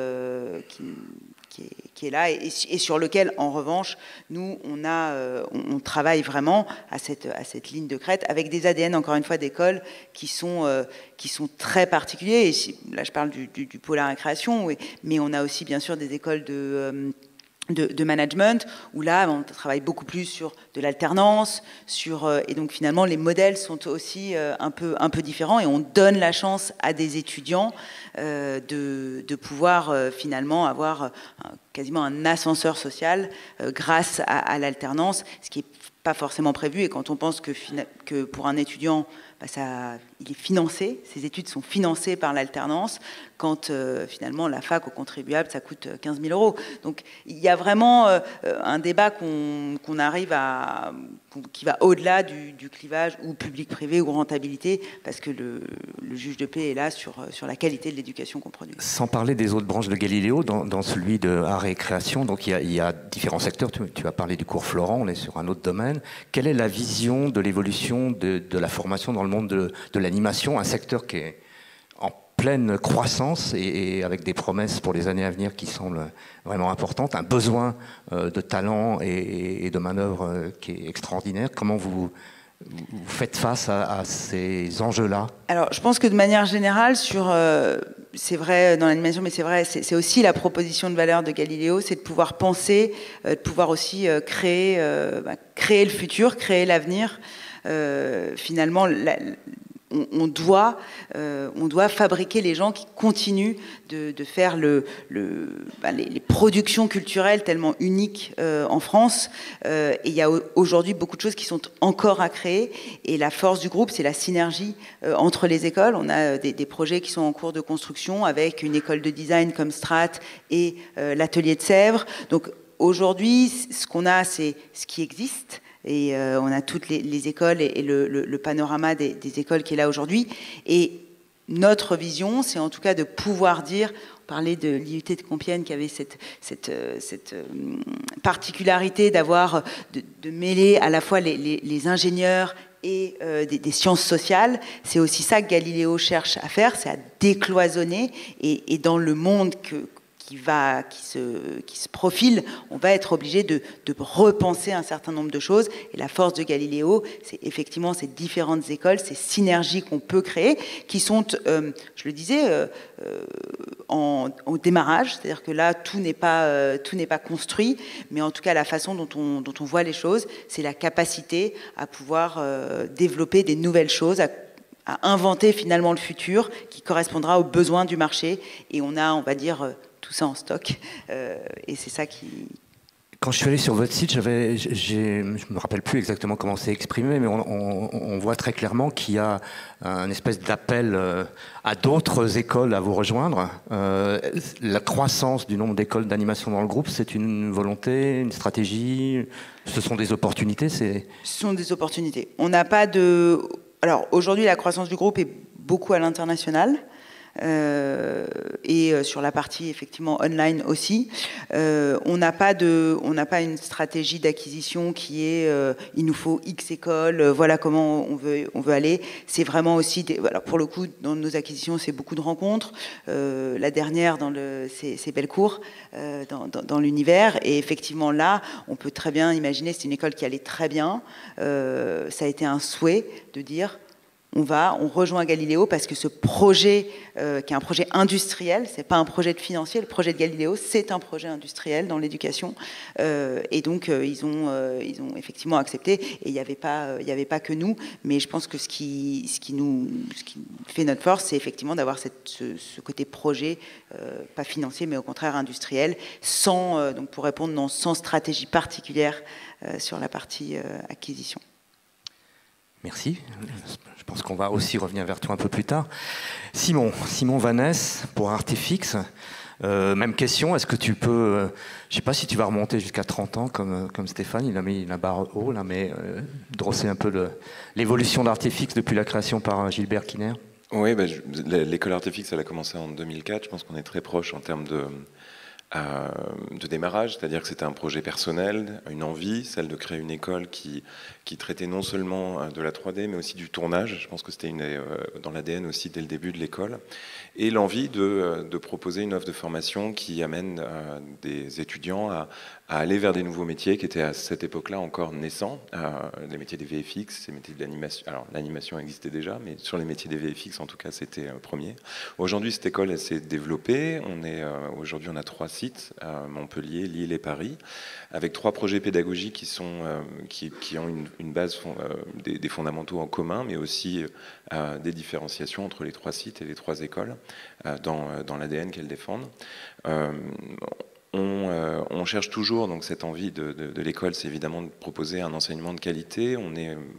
là et sur lequel, en revanche, nous, on travaille vraiment à cette ligne de crête avec des ADN, encore une fois, d'écoles qui sont très particuliers. Et là, je parle du pôle à récréation, mais on a aussi, bien sûr, des écoles de management, où là, on travaille beaucoup plus sur de l'alternance, et donc finalement, les modèles sont aussi un peu différents, et on donne la chance à des étudiants de pouvoir finalement avoir quasiment un ascenseur social grâce à l'alternance, ce qui n'est pas forcément prévu, et quand on pense que pour un étudiant, il est financé, ses études sont financées par l'alternance, quand finalement la fac au contribuable, ça coûte 15 000 €. Donc il y a vraiment un débat qu'on arrive à, qui va au-delà du clivage ou public-privé ou rentabilité, parce que le juge de paix est là sur la qualité de l'éducation qu'on produit. Sans parler des autres branches de Galiléo, dans celui de art et création, donc il y a différents secteurs. Tu as parlé du cours Florent, on est sur un autre domaine. Quelle est la vision de l'évolution de la formation dans le monde de l'animation, un secteur qui est en pleine croissance et avec des promesses pour les années à venir qui semblent vraiment importantes, un besoin de talent et de manœuvre qui est extraordinaire. Comment vous faites face à ces enjeux-là? Alors, je pense que de manière générale, c'est vrai dans l'animation, mais c'est vrai, c'est aussi la proposition de valeur de Galiléo, c'est de pouvoir penser, de pouvoir aussi créer le futur, créer l'avenir. Finalement, on doit fabriquer les gens qui continuent de faire les productions culturelles tellement uniques en France. Et il y a aujourd'hui beaucoup de choses qui sont encore à créer. Et la force du groupe, c'est la synergie entre les écoles. On a des projets qui sont en cours de construction avec une école de design comme Strat et l'atelier de Sèvres. Donc aujourd'hui, ce qu'on a, c'est ce qui existe. Et on a toutes les écoles et le panorama des écoles qui est là aujourd'hui. Et notre vision, c'est en tout cas de pouvoir dire, on parlait de l'IUT de Compiègne qui avait cette particularité de mêler à la fois les ingénieurs et des sciences sociales. C'est aussi ça que Galiléo cherche à faire, c'est à décloisonner. Et dans le monde qui se profile, on va être obligé de repenser un certain nombre de choses. Et la force de Galiléo, c'est effectivement ces différentes écoles, ces synergies qu'on peut créer, qui sont, je le disais, au démarrage. C'est-à-dire que là, tout n'est pas construit, mais en tout cas, la façon dont on voit les choses, c'est la capacité à pouvoir développer des nouvelles choses, à inventer finalement le futur qui correspondra aux besoins du marché. Et on va dire, tout ça en stock, et c'est ça qui... Quand je suis allé sur votre site, je me rappelle plus exactement comment c'est exprimé, mais on voit très clairement qu'il y a un espèce d'appel à d'autres écoles à vous rejoindre. La croissance du nombre d'écoles d'animation dans le groupe, c'est une volonté, une stratégie, ce sont des opportunités? Ce sont des opportunités. On n'a pas de... Alors aujourd'hui, la croissance du groupe est beaucoup à l'international. Et sur la partie effectivement online aussi, on n'a pas une stratégie d'acquisition qui est il nous faut X écoles, voilà comment on veut aller. C'est vraiment aussi voilà, pour le coup dans nos acquisitions c'est beaucoup de rencontres. La dernière c'est Bellecour dans l'univers, et effectivement là on peut très bien imaginer, c'est une école qui allait très bien, ça a été un souhait de dire on rejoint Galiléo parce que ce projet, qui est un projet industriel, c'est pas un projet de financier, le projet de Galiléo, c'est un projet industriel dans l'éducation. Et donc, ils ont effectivement accepté. Et il n'y avait pas que nous. Mais je pense que ce qui fait notre force, c'est effectivement d'avoir ce côté projet, pas financier, mais au contraire industriel, donc pour répondre, sans stratégie particulière sur la partie acquisition. Merci. Je pense qu'on va aussi revenir vers toi un peu plus tard. Simon Vanesse, pour Artifix, même question. Est-ce que tu peux, je ne sais pas si tu vas remonter jusqu'à 30 ans comme Stéphane, il a mis la barre haut là, mais drosser un peu l'évolution d'Artifix depuis la création par Gilbert Kiner. Oui, l'école Artifix, elle a commencé en 2004. Je pense qu'on est très proche en termes de démarrage, c'est-à-dire que c'était un projet personnel, une envie, celle de créer une école qui traitait non seulement de la 3D, mais aussi du tournage. Je pense que c'était dans l'ADN aussi dès le début de l'école. Et l'envie de proposer une offre de formation qui amène des étudiants à aller vers des nouveaux métiers qui étaient à cette époque-là encore naissants, les métiers des VFX, les métiers de l'animation. Alors l'animation existait déjà, mais sur les métiers des VFX, en tout cas, c'était premier. Aujourd'hui, cette école, elle s'est développée. Aujourd'hui, on a 3 sites sites, Montpellier, Lille et Paris, avec 3 projets pédagogiques qui ont une base, des fondamentaux en commun, mais aussi des différenciations entre les 3 sites et les 3 écoles dans l'ADN qu'elles défendent. On cherche toujours, donc cette envie de l'école, c'est évidemment de proposer un enseignement de qualité.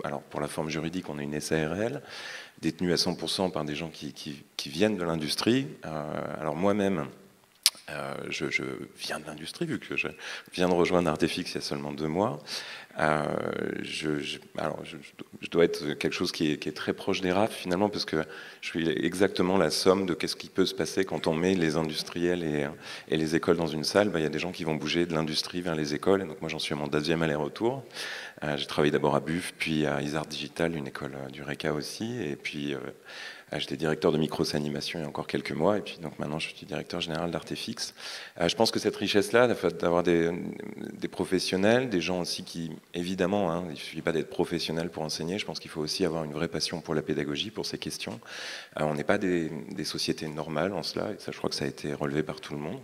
Alors pour la forme juridique, on est une SARL, détenue à 100% par des gens qui viennent de l'industrie. Alors moi-même, je viens de l'industrie, vu que je viens de rejoindre Artefix il y a seulement 2 mois. Je dois être quelque chose qui est très proche des RAF finalement, parce que je suis exactement la somme de qu'est-ce qui peut se passer quand on met les industriels et les écoles dans une salle. Il y a des gens qui vont bouger de l'industrie vers les écoles, et donc moi j'en suis à mon 2e aller-retour. J'ai travaillé d'abord à Buff, puis à Isart Digital, une école du RECA aussi, et puis j'étais directeur de Micros Animation il y a encore quelques mois, et puis donc maintenant je suis directeur général d'Artefix. Je pense que cette richesse-là, d'avoir des professionnels, des gens aussi qui, évidemment, il ne suffit pas d'être professionnel pour enseigner, je pense qu'il faut aussi avoir une vraie passion pour la pédagogie, pour ces questions. On n'est pas des sociétés normales en cela, et ça je crois que ça a été relevé par tout le monde.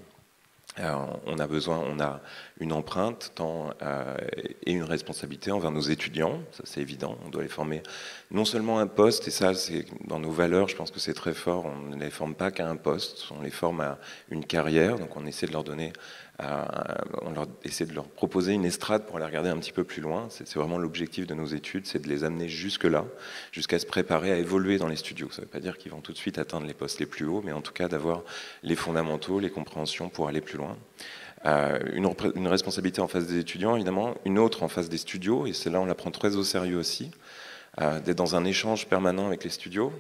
On a une empreinte et une responsabilité envers nos étudiants, ça c'est évident, on doit les former non seulement à un poste, et ça c'est dans nos valeurs, je pense que c'est très fort, on ne les forme pas qu'à un poste, on les forme à une carrière, donc on essaie de leur donner, essaie de leur proposer une estrade pour aller regarder un petit peu plus loin. C'est vraiment l'objectif de nos études, c'est de les amener jusque-là, jusqu'à se préparer à évoluer dans les studios. Ça ne veut pas dire qu'ils vont tout de suite atteindre les postes les plus hauts, mais en tout cas d'avoir les fondamentaux, les compréhensions pour aller plus loin. Une responsabilité en face des étudiants, évidemment, une autre en face des studios, et celle-là on la prend très au sérieux aussi. D'être dans un échange permanent avec les studios.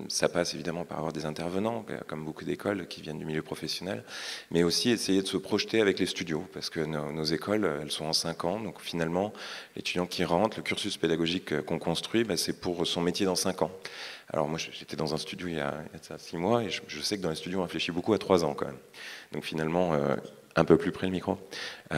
Ça passe évidemment par avoir des intervenants, comme beaucoup d'écoles qui viennent du milieu professionnel, mais aussi essayer de se projeter avec les studios, parce que nos écoles, elles sont en 5 ans, donc finalement, l'étudiant qui rentre, le cursus pédagogique qu'on construit, c'est pour son métier dans 5 ans. Alors moi, j'étais dans un studio il y a 6 mois, et je sais que dans les studios, on réfléchit beaucoup à 3 ans quand même. Donc finalement, un peu plus près le micro.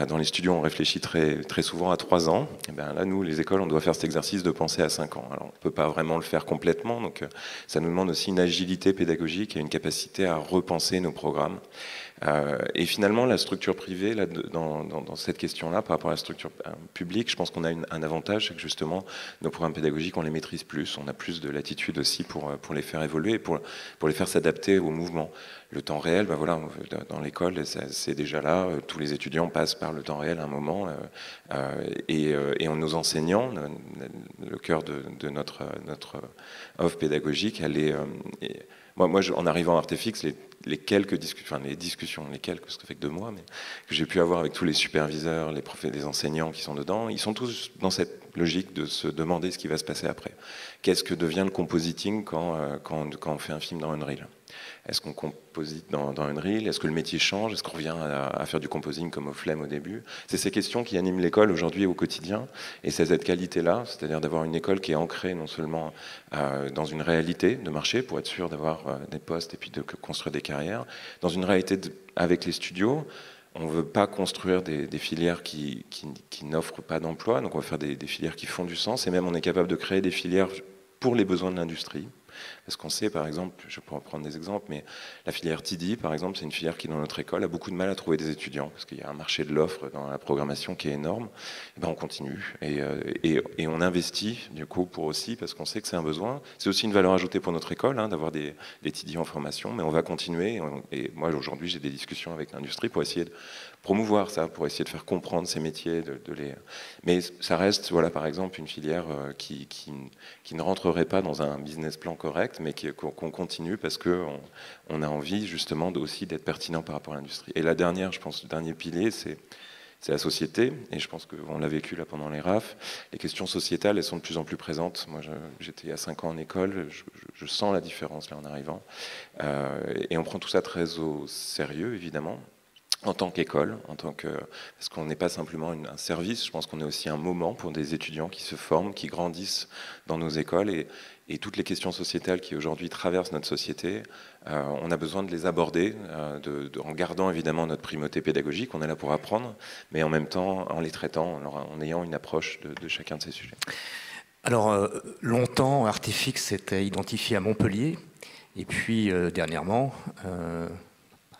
Dans les studios, on réfléchit très, très souvent à 3 ans. Et bien là, nous, les écoles, on doit faire cet exercice de penser à 5 ans. Alors, on ne peut pas vraiment le faire complètement, donc ça nous demande aussi une agilité pédagogique et une capacité à repenser nos programmes. Et finalement, la structure privée, là, dans cette question-là, par rapport à la structure publique, je pense qu'on a un avantage, c'est que justement, nos programmes pédagogiques, on les maîtrise plus. On a plus de latitude aussi pour les faire évoluer et pour les faire s'adapter au mouvement. Le temps réel, voilà, dans l'école, c'est déjà là. Tous les étudiants passent par le temps réel à un moment. Et nos enseignants, le cœur de notre offre pédagogique, elle est... Moi, en arrivant à Artefix, les quelques discussions, parce que ça fait que 2 mois, mais que j'ai pu avoir avec tous les superviseurs, les enseignants qui sont dedans, ils sont tous dans cette logique de se demander ce qui va se passer après. Qu'est-ce que devient le compositing quand on fait un film dans Unreal ? Est-ce qu'on composite dans Unreal ? Est-ce que le métier change ? Est-ce qu'on revient à faire du composing comme au Flemme au début ? C'est ces questions qui animent l'école aujourd'hui au quotidien. Et c'est cette qualité-là, c'est-à-dire d'avoir une école qui est ancrée non seulement dans une réalité de marché, pour être sûr d'avoir des postes et puis de construire des carrières, dans une réalité avec les studios. On ne veut pas construire des filières qui n'offrent pas d'emploi, donc on va faire des filières qui font du sens, et même on est capable de créer des filières pour les besoins de l'industrie. Parce qu'on sait, par exemple, je pourrais prendre des exemples, mais la filière TD, par exemple, c'est une filière qui, dans notre école, a beaucoup de mal à trouver des étudiants, parce qu'il y a un marché de l'offre dans la programmation qui est énorme. Et on continue, et on investit, du coup, pour aussi, parce qu'on sait que c'est un besoin. C'est aussi une valeur ajoutée pour notre école, d'avoir des TD en formation, mais on va continuer. Et moi, aujourd'hui, j'ai des discussions avec l'industrie pour essayer de promouvoir ça, pour essayer de faire comprendre ces métiers, Mais ça reste, voilà, par exemple, une filière qui ne rentrerait pas dans un business plan correct, mais qu'on continue parce qu'on a envie justement aussi d'être pertinent par rapport à l'industrie. Et la dernière, je pense, le dernier pilier, c'est la société, et je pense qu'on l'a vécu là pendant les RAF. Les questions sociétales, elles sont de plus en plus présentes. Moi, j'étais il y a 5 ans en école, je sens la différence là en arrivant. Et on prend tout ça très au sérieux, évidemment. En tant qu'école, parce qu'on n'est pas simplement un service, je pense qu'on est aussi un moment pour des étudiants qui se forment, qui grandissent dans nos écoles, et toutes les questions sociétales qui aujourd'hui traversent notre société, on a besoin de les aborder, en gardant évidemment notre primauté pédagogique, on est là pour apprendre, mais en même temps en les traitant, en ayant une approche de chacun de ces sujets. Alors, longtemps, Artefix s'était identifié à Montpellier, et puis dernièrement...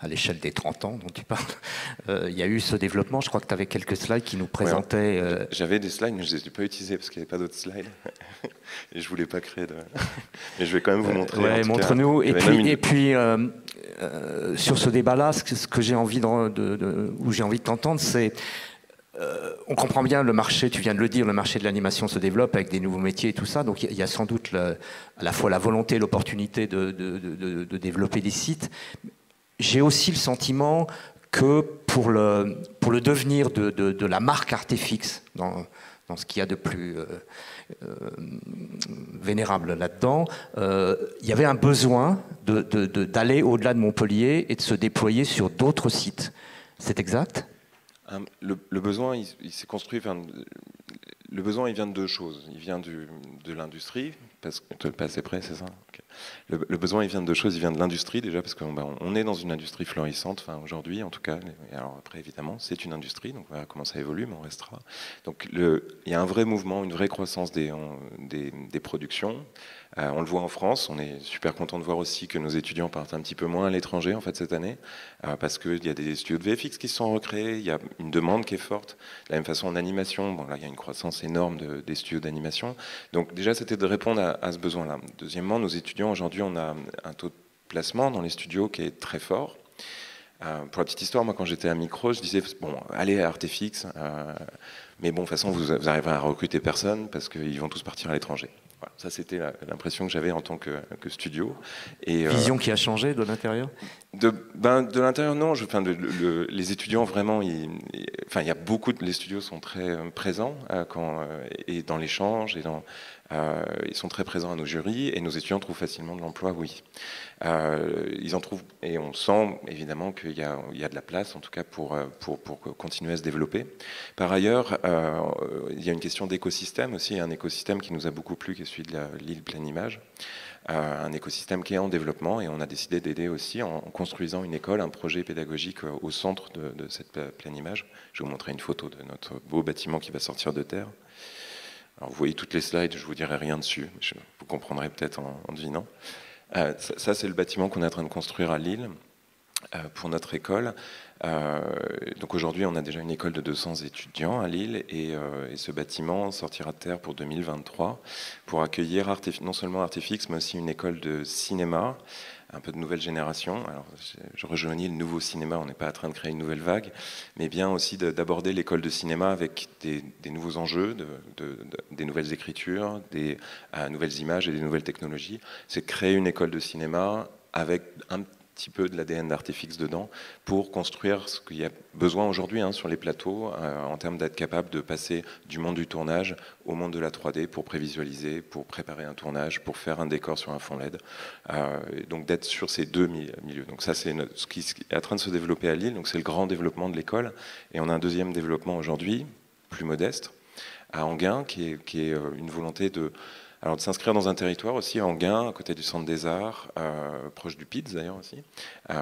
à l'échelle des 30 ans dont tu parles, il y a eu ce développement. Je crois que tu avais quelques slides qui nous présentaient... J'avais des slides, mais je ne les ai pas utilisés parce qu'il n'y avait pas d'autres slides. Et je ne voulais pas créer de... Mais je vais quand même vous montrer. Ouais, montre-nous. Et puis sur ce débat-là, ce que j'ai envie où j'ai envie de t'entendre, c'est... on comprend bien le marché, tu viens de le dire, le marché de l'animation se développe avec des nouveaux métiers et tout ça, donc il y a sans doute à la fois la volonté et l'opportunité de développer des sites. J'ai aussi le sentiment que pour le devenir de la marque Artefix, dans ce qu'il y a de plus vénérable là-dedans, il y avait un besoin d'aller au-delà de Montpellier et de se déployer sur d'autres sites. C'est exact ? Le besoin, il s'est construit. Le besoin, il vient de deux choses. Il vient de l'industrie, parce que tu es pas assez près, c'est ça ? Okay. Le besoin, il vient de deux choses. Il vient de l'industrie déjà, parce qu'on est dans une industrie florissante. Enfin, aujourd'hui, en tout cas. Et alors après, évidemment, c'est une industrie. Donc, on verra comment ça évolue, mais on restera. Donc, il y a un vrai mouvement, une vraie croissance des productions. On le voit en France. On est super content de voir aussi que nos étudiants partent un petit peu moins à l'étranger en fait cette année, parce qu'il y a des studios de VFX qui se sont recréés. Il y a une demande qui est forte. De la même façon en animation, bon là il y a une croissance énorme des studios d'animation. Donc déjà c'était de répondre à ce besoin-là. Deuxièmement, nos étudiants aujourd'hui, on a un taux de placement dans les studios qui est très fort. Pour la petite histoire, moi quand j'étais à Micro, je disais bon allez à Artefix, mais bon de toute façon vous arriverez à recruter personne parce qu'ils vont tous partir à l'étranger. Voilà, ça c'était l'impression que j'avais en tant que studio. Et, vision qui a changé de l'intérieur ? De l'intérieur, non. Les étudiants, vraiment, il y a beaucoup les studios sont très présents et dans l'échange, ils sont très présents à nos jurys, et nos étudiants trouvent facilement de l'emploi, oui. Ils en trouvent, et on sent évidemment qu'il y a de la place, en tout cas pour continuer à se développer. Par ailleurs, il y a une question d'écosystème aussi, un écosystème qui nous a beaucoup plu, qui est celui de l'île Pleine Image. Un écosystème qui est en développement, et on a décidé d'aider aussi en construisant une école, un projet pédagogique au centre de cette Pleine Image. Je vais vous montrer une photo de notre beau bâtiment qui va sortir de terre. Alors vous voyez toutes les slides, je ne vous dirai rien dessus, vous comprendrez peut-être en devinant. Ça c'est le bâtiment qu'on est en train de construire à Lille pour notre école. Donc aujourd'hui on a déjà une école de 200 étudiants à Lille, et ce bâtiment sortira de terre pour 2023 pour accueillir non seulement Artefix mais aussi une école de cinéma, un peu de nouvelle génération. Alors je rejoignis le nouveau cinéma, on n'est pas en train de créer une nouvelle vague, mais bien aussi d'aborder l'école de cinéma avec des nouveaux enjeux, des nouvelles écritures, des nouvelles images et des nouvelles technologies. C'est créer une école de cinéma avec un petit peu de l'ADN d'Artefix dedans pour construire ce qu'il y a besoin aujourd'hui sur les plateaux en termes d'être capable de passer du monde du tournage au monde de la 3D pour prévisualiser, pour préparer un tournage, pour faire un décor sur un fond LED. Donc d'être sur ces deux milieux. Donc ça c'est ce qui est en train de se développer à Lille, donc c'est le grand développement de l'école. Et on a un deuxième développement aujourd'hui, plus modeste, à Enghien, qui est une volonté de s'inscrire dans un territoire aussi à Enghien, à côté du Centre des Arts, proche du PIDS d'ailleurs aussi,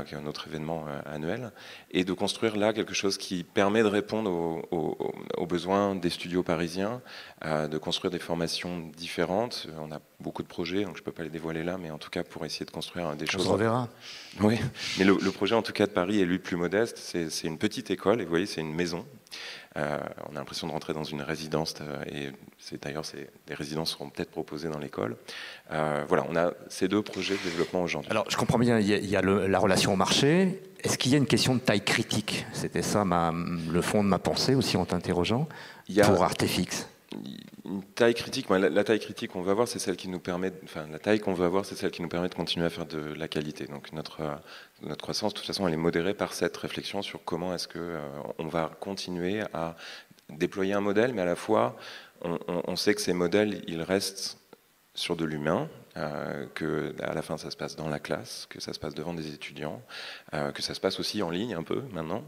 qui est un autre événement annuel, et de construire là quelque chose qui permet de répondre aux besoins des studios parisiens, de construire des formations différentes. On a beaucoup de projets, donc je ne peux pas les dévoiler là, mais en tout cas pour essayer de construire des choses. On reverra. Oui, mais le projet en tout cas de Paris est lui plus modeste. C'est une petite école, et vous voyez, c'est une maison. On a l'impression de rentrer dans une résidence, et d'ailleurs des résidences seront peut-être proposées dans l'école. Voilà, on a ces deux projets de développement aujourd'hui. Alors, je comprends bien, il y a la relation au marché. Est-ce qu'il y a une question de taille critique ? C'était ça le fond de ma pensée aussi en t'interrogeant, pour Artefix. Une taille critique, la taille critique qu'on va avoir, c'est celle qui nous permet, la taille qu'on veut avoir, c'est celle qui nous permet de continuer à faire de la qualité. Donc notre croissance, de toute façon, elle est modérée par cette réflexion sur comment est-ce que on va continuer à déployer un modèle, mais à la fois, on sait que ces modèles, ils restent sur de l'humain, que à la fin ça se passe dans la classe, que ça se passe devant des étudiants, que ça se passe aussi en ligne un peu maintenant,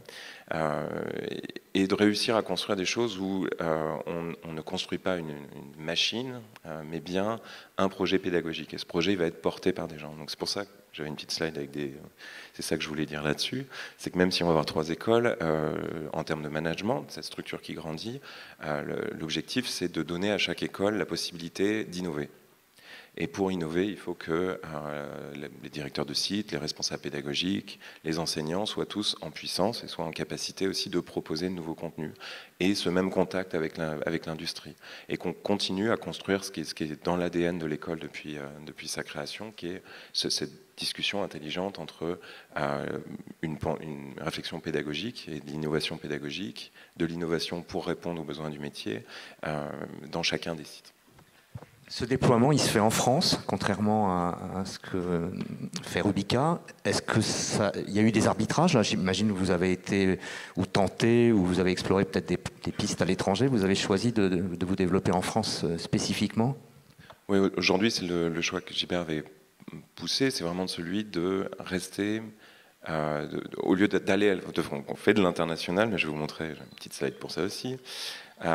et de réussir à construire des choses où on ne construit pas une machine, mais bien un projet pédagogique. Et ce projet il va être porté par des gens. Donc c'est pour ça que j'avais une petite slide avec c'est ça que je voulais dire là-dessus, c'est que même si on va avoir 3 écoles, en termes de management, cette structure qui grandit, l'objectif c'est de donner à chaque école la possibilité d'innover. Et pour innover, il faut que les directeurs de site, les responsables pédagogiques, les enseignants soient tous en puissance et soient en capacité aussi de proposer de nouveaux contenus. Et ce même contact avec l'industrie. Et qu'on continue à construire ce qui est dans l'ADN de l'école depuis sa création, qui est cette discussion intelligente entre une réflexion pédagogique et de l'innovation pédagogique, de l'innovation pour répondre aux besoins du métier, dans chacun des sites. Ce déploiement, il se fait en France, contrairement à ce que fait Rubica. Est-ce qu'il y a eu des arbitrages? J'imagine que vous avez été ou tenté, ou vous avez exploré peut-être des pistes à l'étranger. Vous avez choisi de vous développer en France spécifiquement? Oui, aujourd'hui, c'est le choix que JPR avait poussé, c'est vraiment celui de rester... au lieu d'aller... On fait de l'international, mais je vais vous montrer une petite slide pour ça aussi. On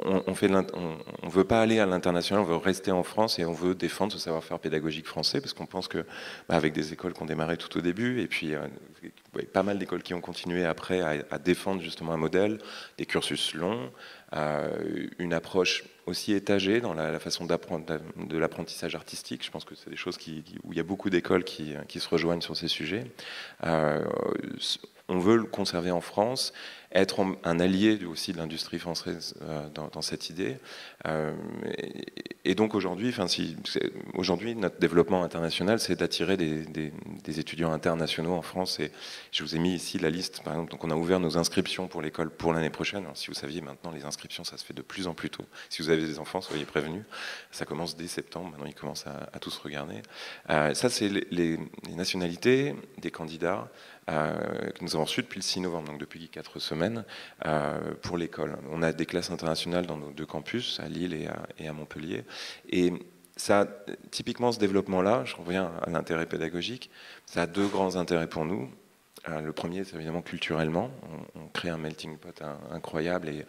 ne veut pas aller à l'international, on veut rester en France et on veut défendre ce savoir-faire pédagogique français parce qu'on pense que, avec des écoles qui ont démarré tout au début et puis pas mal d'écoles qui ont continué après à défendre justement un modèle, des cursus longs, une approche aussi étagée dans la façon d'apprendre de l'apprentissage artistique. Je pense que c'est des choses où il y a beaucoup d'écoles qui se rejoignent sur ces sujets. On veut le conserver en France, être un allié aussi de l'industrie française dans cette idée. Et donc aujourd'hui, notre développement international, c'est d'attirer des étudiants internationaux en France. Et je vous ai mis ici la liste, par exemple. Donc on a ouvert nos inscriptions pour l'école pour l'année prochaine. Alors, si vous saviez, maintenant, les inscriptions, ça se fait de plus en plus tôt. Si vous avez des enfants, soyez prévenus. Ça commence dès septembre. Maintenant, ils commencent à tous regarder. Ça, c'est les nationalités des candidats que nous avons reçus depuis le 6 novembre, donc depuis 4 semaines, pour l'école. On a des classes internationales dans nos 2 campus, à Lille et à Montpellier. Et ça, typiquement, ce développement-là, je reviens à l'intérêt pédagogique, ça a 2 grands intérêts pour nous. Le premier, c'est évidemment culturellement. On crée un melting pot incroyable et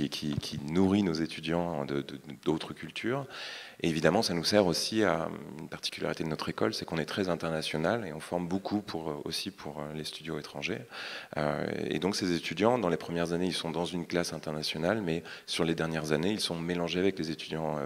qui nourrit nos étudiants d'autres cultures. Et évidemment, ça nous sert aussi à une particularité de notre école, c'est qu'on est très international et on forme beaucoup aussi pour les studios étrangers. Et donc ces étudiants, dans les premières années, ils sont dans une classe internationale, mais sur les dernières années, ils sont mélangés avec les étudiants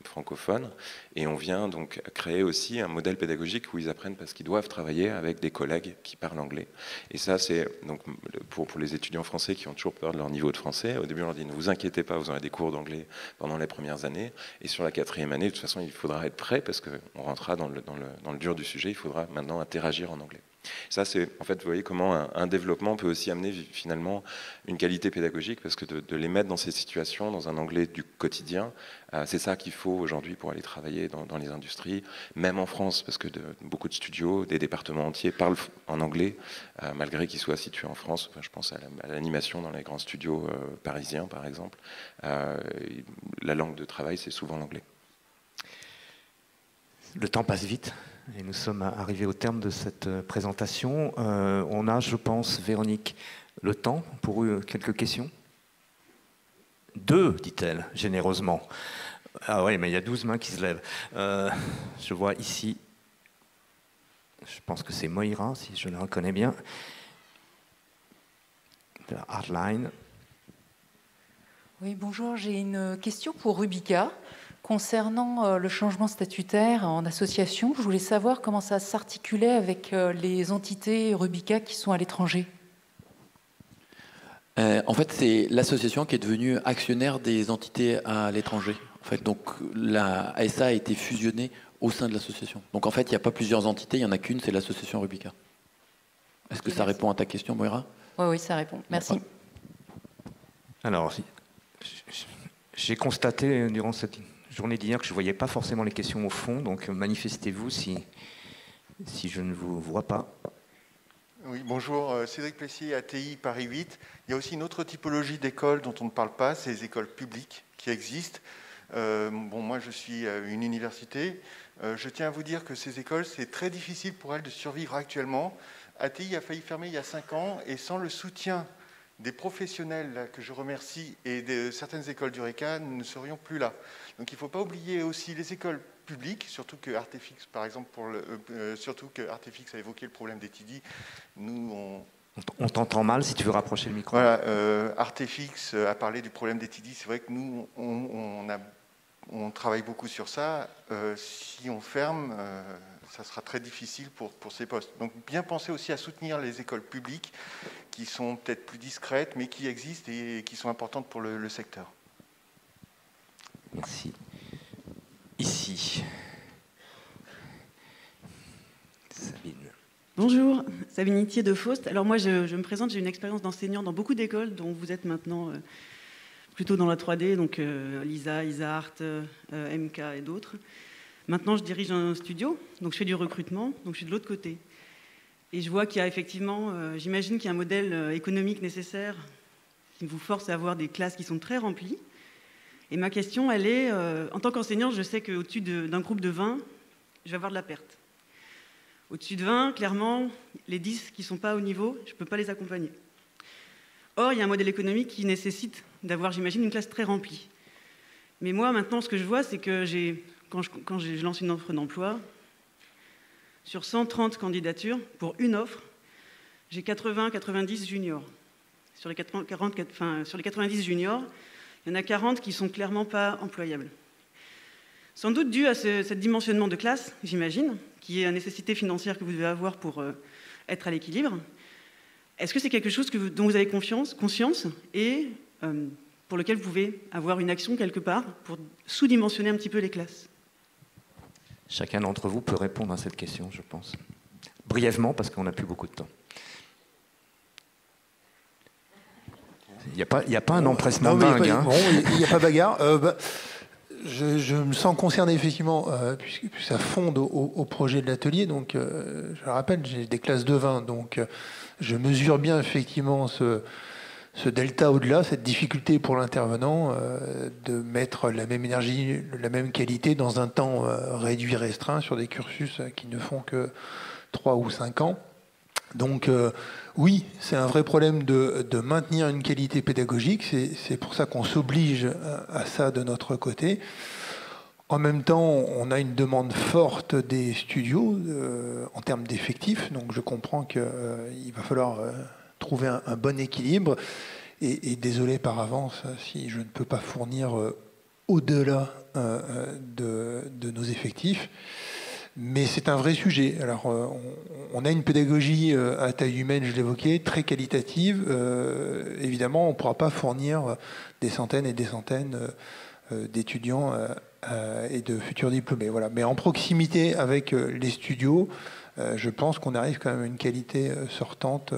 francophones. Et on vient donc créer aussi un modèle pédagogique où ils apprennent parce qu'ils doivent travailler avec des collègues qui parlent anglais. Et ça, c'est donc pour les étudiants français qui ont toujours peur de leur niveau de français. Au début, on leur dit ne vous inquiétez pas, vous aurez des cours d'anglais pendant les premières années. Et sur la 4e année, de toute façon, il faudra être prêt parce qu'on rentrera dans le dur du sujet. Il faudra maintenant interagir en anglais. Ça, c'est en fait, vous voyez comment un développement peut aussi amener finalement une qualité pédagogique, parce que de les mettre dans ces situations, dans un anglais du quotidien, c'est ça qu'il faut aujourd'hui pour aller travailler dans les industries, même en France, parce que beaucoup de studios, des départements entiers parlent en anglais, malgré qu'ils soient situés en France. Enfin, je pense à l'animation dans les grands studios parisiens, par exemple. La langue de travail, c'est souvent l'anglais. Le temps passe vite. Et nous sommes arrivés au terme de cette présentation. On a, je pense, Véronique, le temps pour quelques questions. 2, dit-elle, généreusement. Ah oui, mais il y a 12 mains qui se lèvent. Je vois ici, je pense que c'est Moira, si je la reconnais bien. De la Hardline. Oui, bonjour, j'ai une question pour Rubica. Concernant le changement statutaire en association, je voulais savoir comment ça s'articulait avec les entités Rubica qui sont à l'étranger. En fait, c'est l'association qui est devenue actionnaire des entités à l'étranger. En fait, donc la ASA a été fusionnée au sein de l'association. Donc en fait, il n'y a pas plusieurs entités, il n'y en a qu'une, c'est l'association Rubica. Est-ce que ça répond à ta question, Moira? Oui, ça répond. Merci. Alors, j'ai constaté durant cette journée d'hier que je ne voyais pas forcément les questions au fond, donc manifestez-vous si je ne vous vois pas. Oui, bonjour, Cédric Plessier, ATI Paris 8. Il y a aussi une autre typologie d'écoles dont on ne parle pas, c'est les écoles publiques qui existent. Moi je suis une université. Je tiens à vous dire que ces écoles, c'est très difficile pour elles de survivre actuellement. ATI a failli fermer il y a 5 ans et sans le soutien des professionnels que je remercie et de certaines écoles d'Eureka, nous ne serions plus là. Donc il ne faut pas oublier aussi les écoles publiques, surtout que Artefix, par exemple, surtout que Artefix a évoqué le problème des TD. On t'entend mal, si tu veux rapprocher le micro. Voilà, Artefix a parlé du problème des TD. C'est vrai que nous, on a on travaille beaucoup sur ça. Si on ferme, ça sera très difficile pour ces postes. Donc bien penser aussi à soutenir les écoles publiques qui sont peut-être plus discrètes, mais qui existent et qui sont importantes pour le secteur. Merci. Ici. Sabine. Bonjour, Sabine Itier de Faust. Alors moi, je me présente, j'ai une expérience d'enseignant dans beaucoup d'écoles, dont vous êtes maintenant plutôt dans la 3D, donc LISA, ISART, MK et d'autres. Maintenant, je dirige un studio, donc je fais du recrutement, donc je suis de l'autre côté. Et je vois qu'il y a effectivement, j'imagine qu'il y a un modèle économique nécessaire qui vous force à avoir des classes qui sont très remplies. Et ma question, elle est, en tant qu'enseignant, je sais qu'au-dessus d'un groupe de 20, je vais avoir de la perte. Au-dessus de 20, clairement, les 10 qui ne sont pas au niveau, je ne peux pas les accompagner. Or, il y a un modèle économique qui nécessite d'avoir, j'imagine, une classe très remplie. Mais moi, maintenant, ce que je vois, c'est que quand je lance une offre d'emploi, sur 130 candidatures, pour une offre, j'ai 80-90 juniors. Sur les 90 juniors, il y en a 40 qui ne sont clairement pas employables. Sans doute dû à ce dimensionnement de classe, j'imagine, qui est une nécessité financière que vous devez avoir pour être à l'équilibre. Est-ce que c'est quelque chose dont vous avez conscience et pour lequel vous pouvez avoir une action quelque part pour sous-dimensionner un petit peu les classes? Chacun d'entre vous peut répondre à cette question, je pense. Brièvement, parce qu'on n'a plus beaucoup de temps. Il n'y a pas un empressement dingue. Il n'y a pas bagarre. Je me sens concerné effectivement, puisque ça fonde au projet de l'atelier. Donc, je le rappelle, j'ai des classes de 20. Donc, je mesure bien effectivement ce delta au-delà, cette difficulté pour l'intervenant de mettre la même énergie, la même qualité dans un temps réduit, restreint, sur des cursus qui ne font que 3 ou 5 ans. Donc oui, c'est un vrai problème de maintenir une qualité pédagogique. C'est pour ça qu'on s'oblige à ça de notre côté. En même temps, on a une demande forte des studios en termes d'effectifs. Donc je comprends qu'il va falloir trouver un bon équilibre. Et désolé par avance si je ne peux pas fournir au-delà de nos effectifs. Mais c'est un vrai sujet. Alors, on a une pédagogie à taille humaine, je l'évoquais, très qualitative. Évidemment, on ne pourra pas fournir des centaines et des centaines d'étudiants et de futurs diplômés. Voilà. Mais en proximité avec les studios, je pense qu'on arrive quand même à une qualité sortante.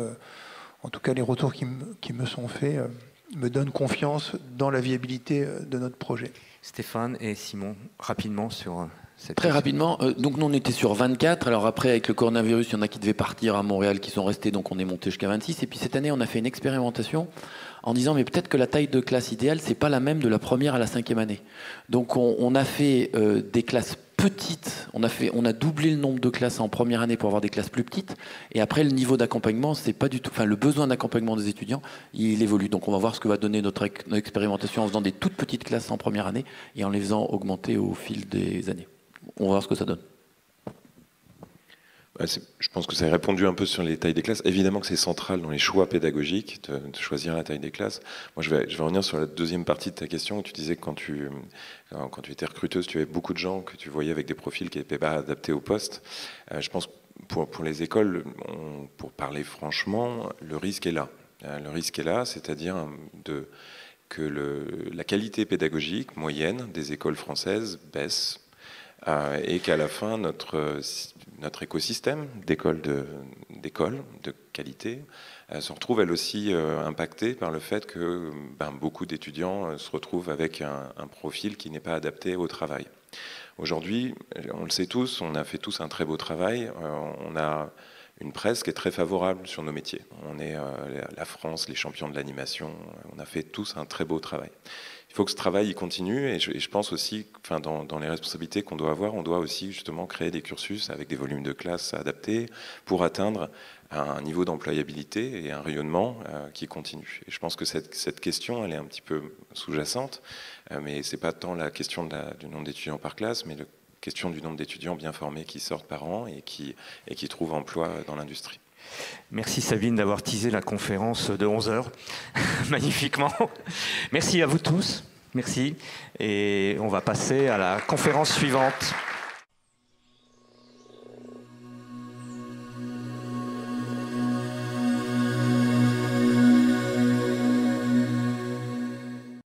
En tout cas, les retours qui me sont faits me donnent confiance dans la viabilité de notre projet. Stéphane et Simon, rapidement sur... Très rapidement, donc nous on était sur 24, alors après avec le coronavirus, il y en a qui devaient partir à Montréal, qui sont restés, donc on est monté jusqu'à 26, et puis cette année on a fait une expérimentation en disant mais peut-être que la taille de classe idéale, c'est pas la même de la première à la 5e année. Donc on a fait des classes petites, on a doublé le nombre de classes en première année pour avoir des classes plus petites, et après le niveau d'accompagnement, c'est pas du tout, enfin le besoin d'accompagnement des étudiants, il évolue. Donc on va voir ce que va donner notre expérimentation en faisant des toutes petites classes en première année et en les faisant augmenter au fil des années. On va voir ce que ça donne. Je pense que ça a répondu un peu sur les tailles des classes. Évidemment que c'est central dans les choix pédagogiques de choisir la taille des classes. Moi, je vais revenir sur la deuxième partie de ta question où tu disais que quand tu étais recruteuse, tu avais beaucoup de gens que tu voyais avec des profils qui n'étaient pas adaptés au poste. Je pense que pour les écoles, pour parler franchement, le risque est là. Le risque est là, c'est-à-dire que la qualité pédagogique moyenne des écoles françaises baisse. Et qu'à la fin, notre écosystème d'écoles de qualité se retrouve elle aussi impacté par le fait que beaucoup d'étudiants se retrouvent avec un profil qui n'est pas adapté au travail. Aujourd'hui, on le sait tous, on a fait tous un très beau travail, on a une presse qui est très favorable sur nos métiers. On est la France, les champions de l'animation, on a fait tous un très beau travail. Il faut que ce travail continue et je pense aussi, dans les responsabilités qu'on doit avoir, on doit aussi justement créer des cursus avec des volumes de classe adaptés pour atteindre un niveau d'employabilité et un rayonnement qui continue. Et je pense que cette question, elle est un petit peu sous-jacente, mais c'est pas tant la question du nombre d'étudiants par classe, mais la question du nombre d'étudiants bien formés qui sortent par an et qui trouvent emploi dans l'industrie. Merci Sabine d'avoir teasé la conférence de 11h magnifiquement. Merci à vous tous. Merci. Et on va passer à la conférence suivante.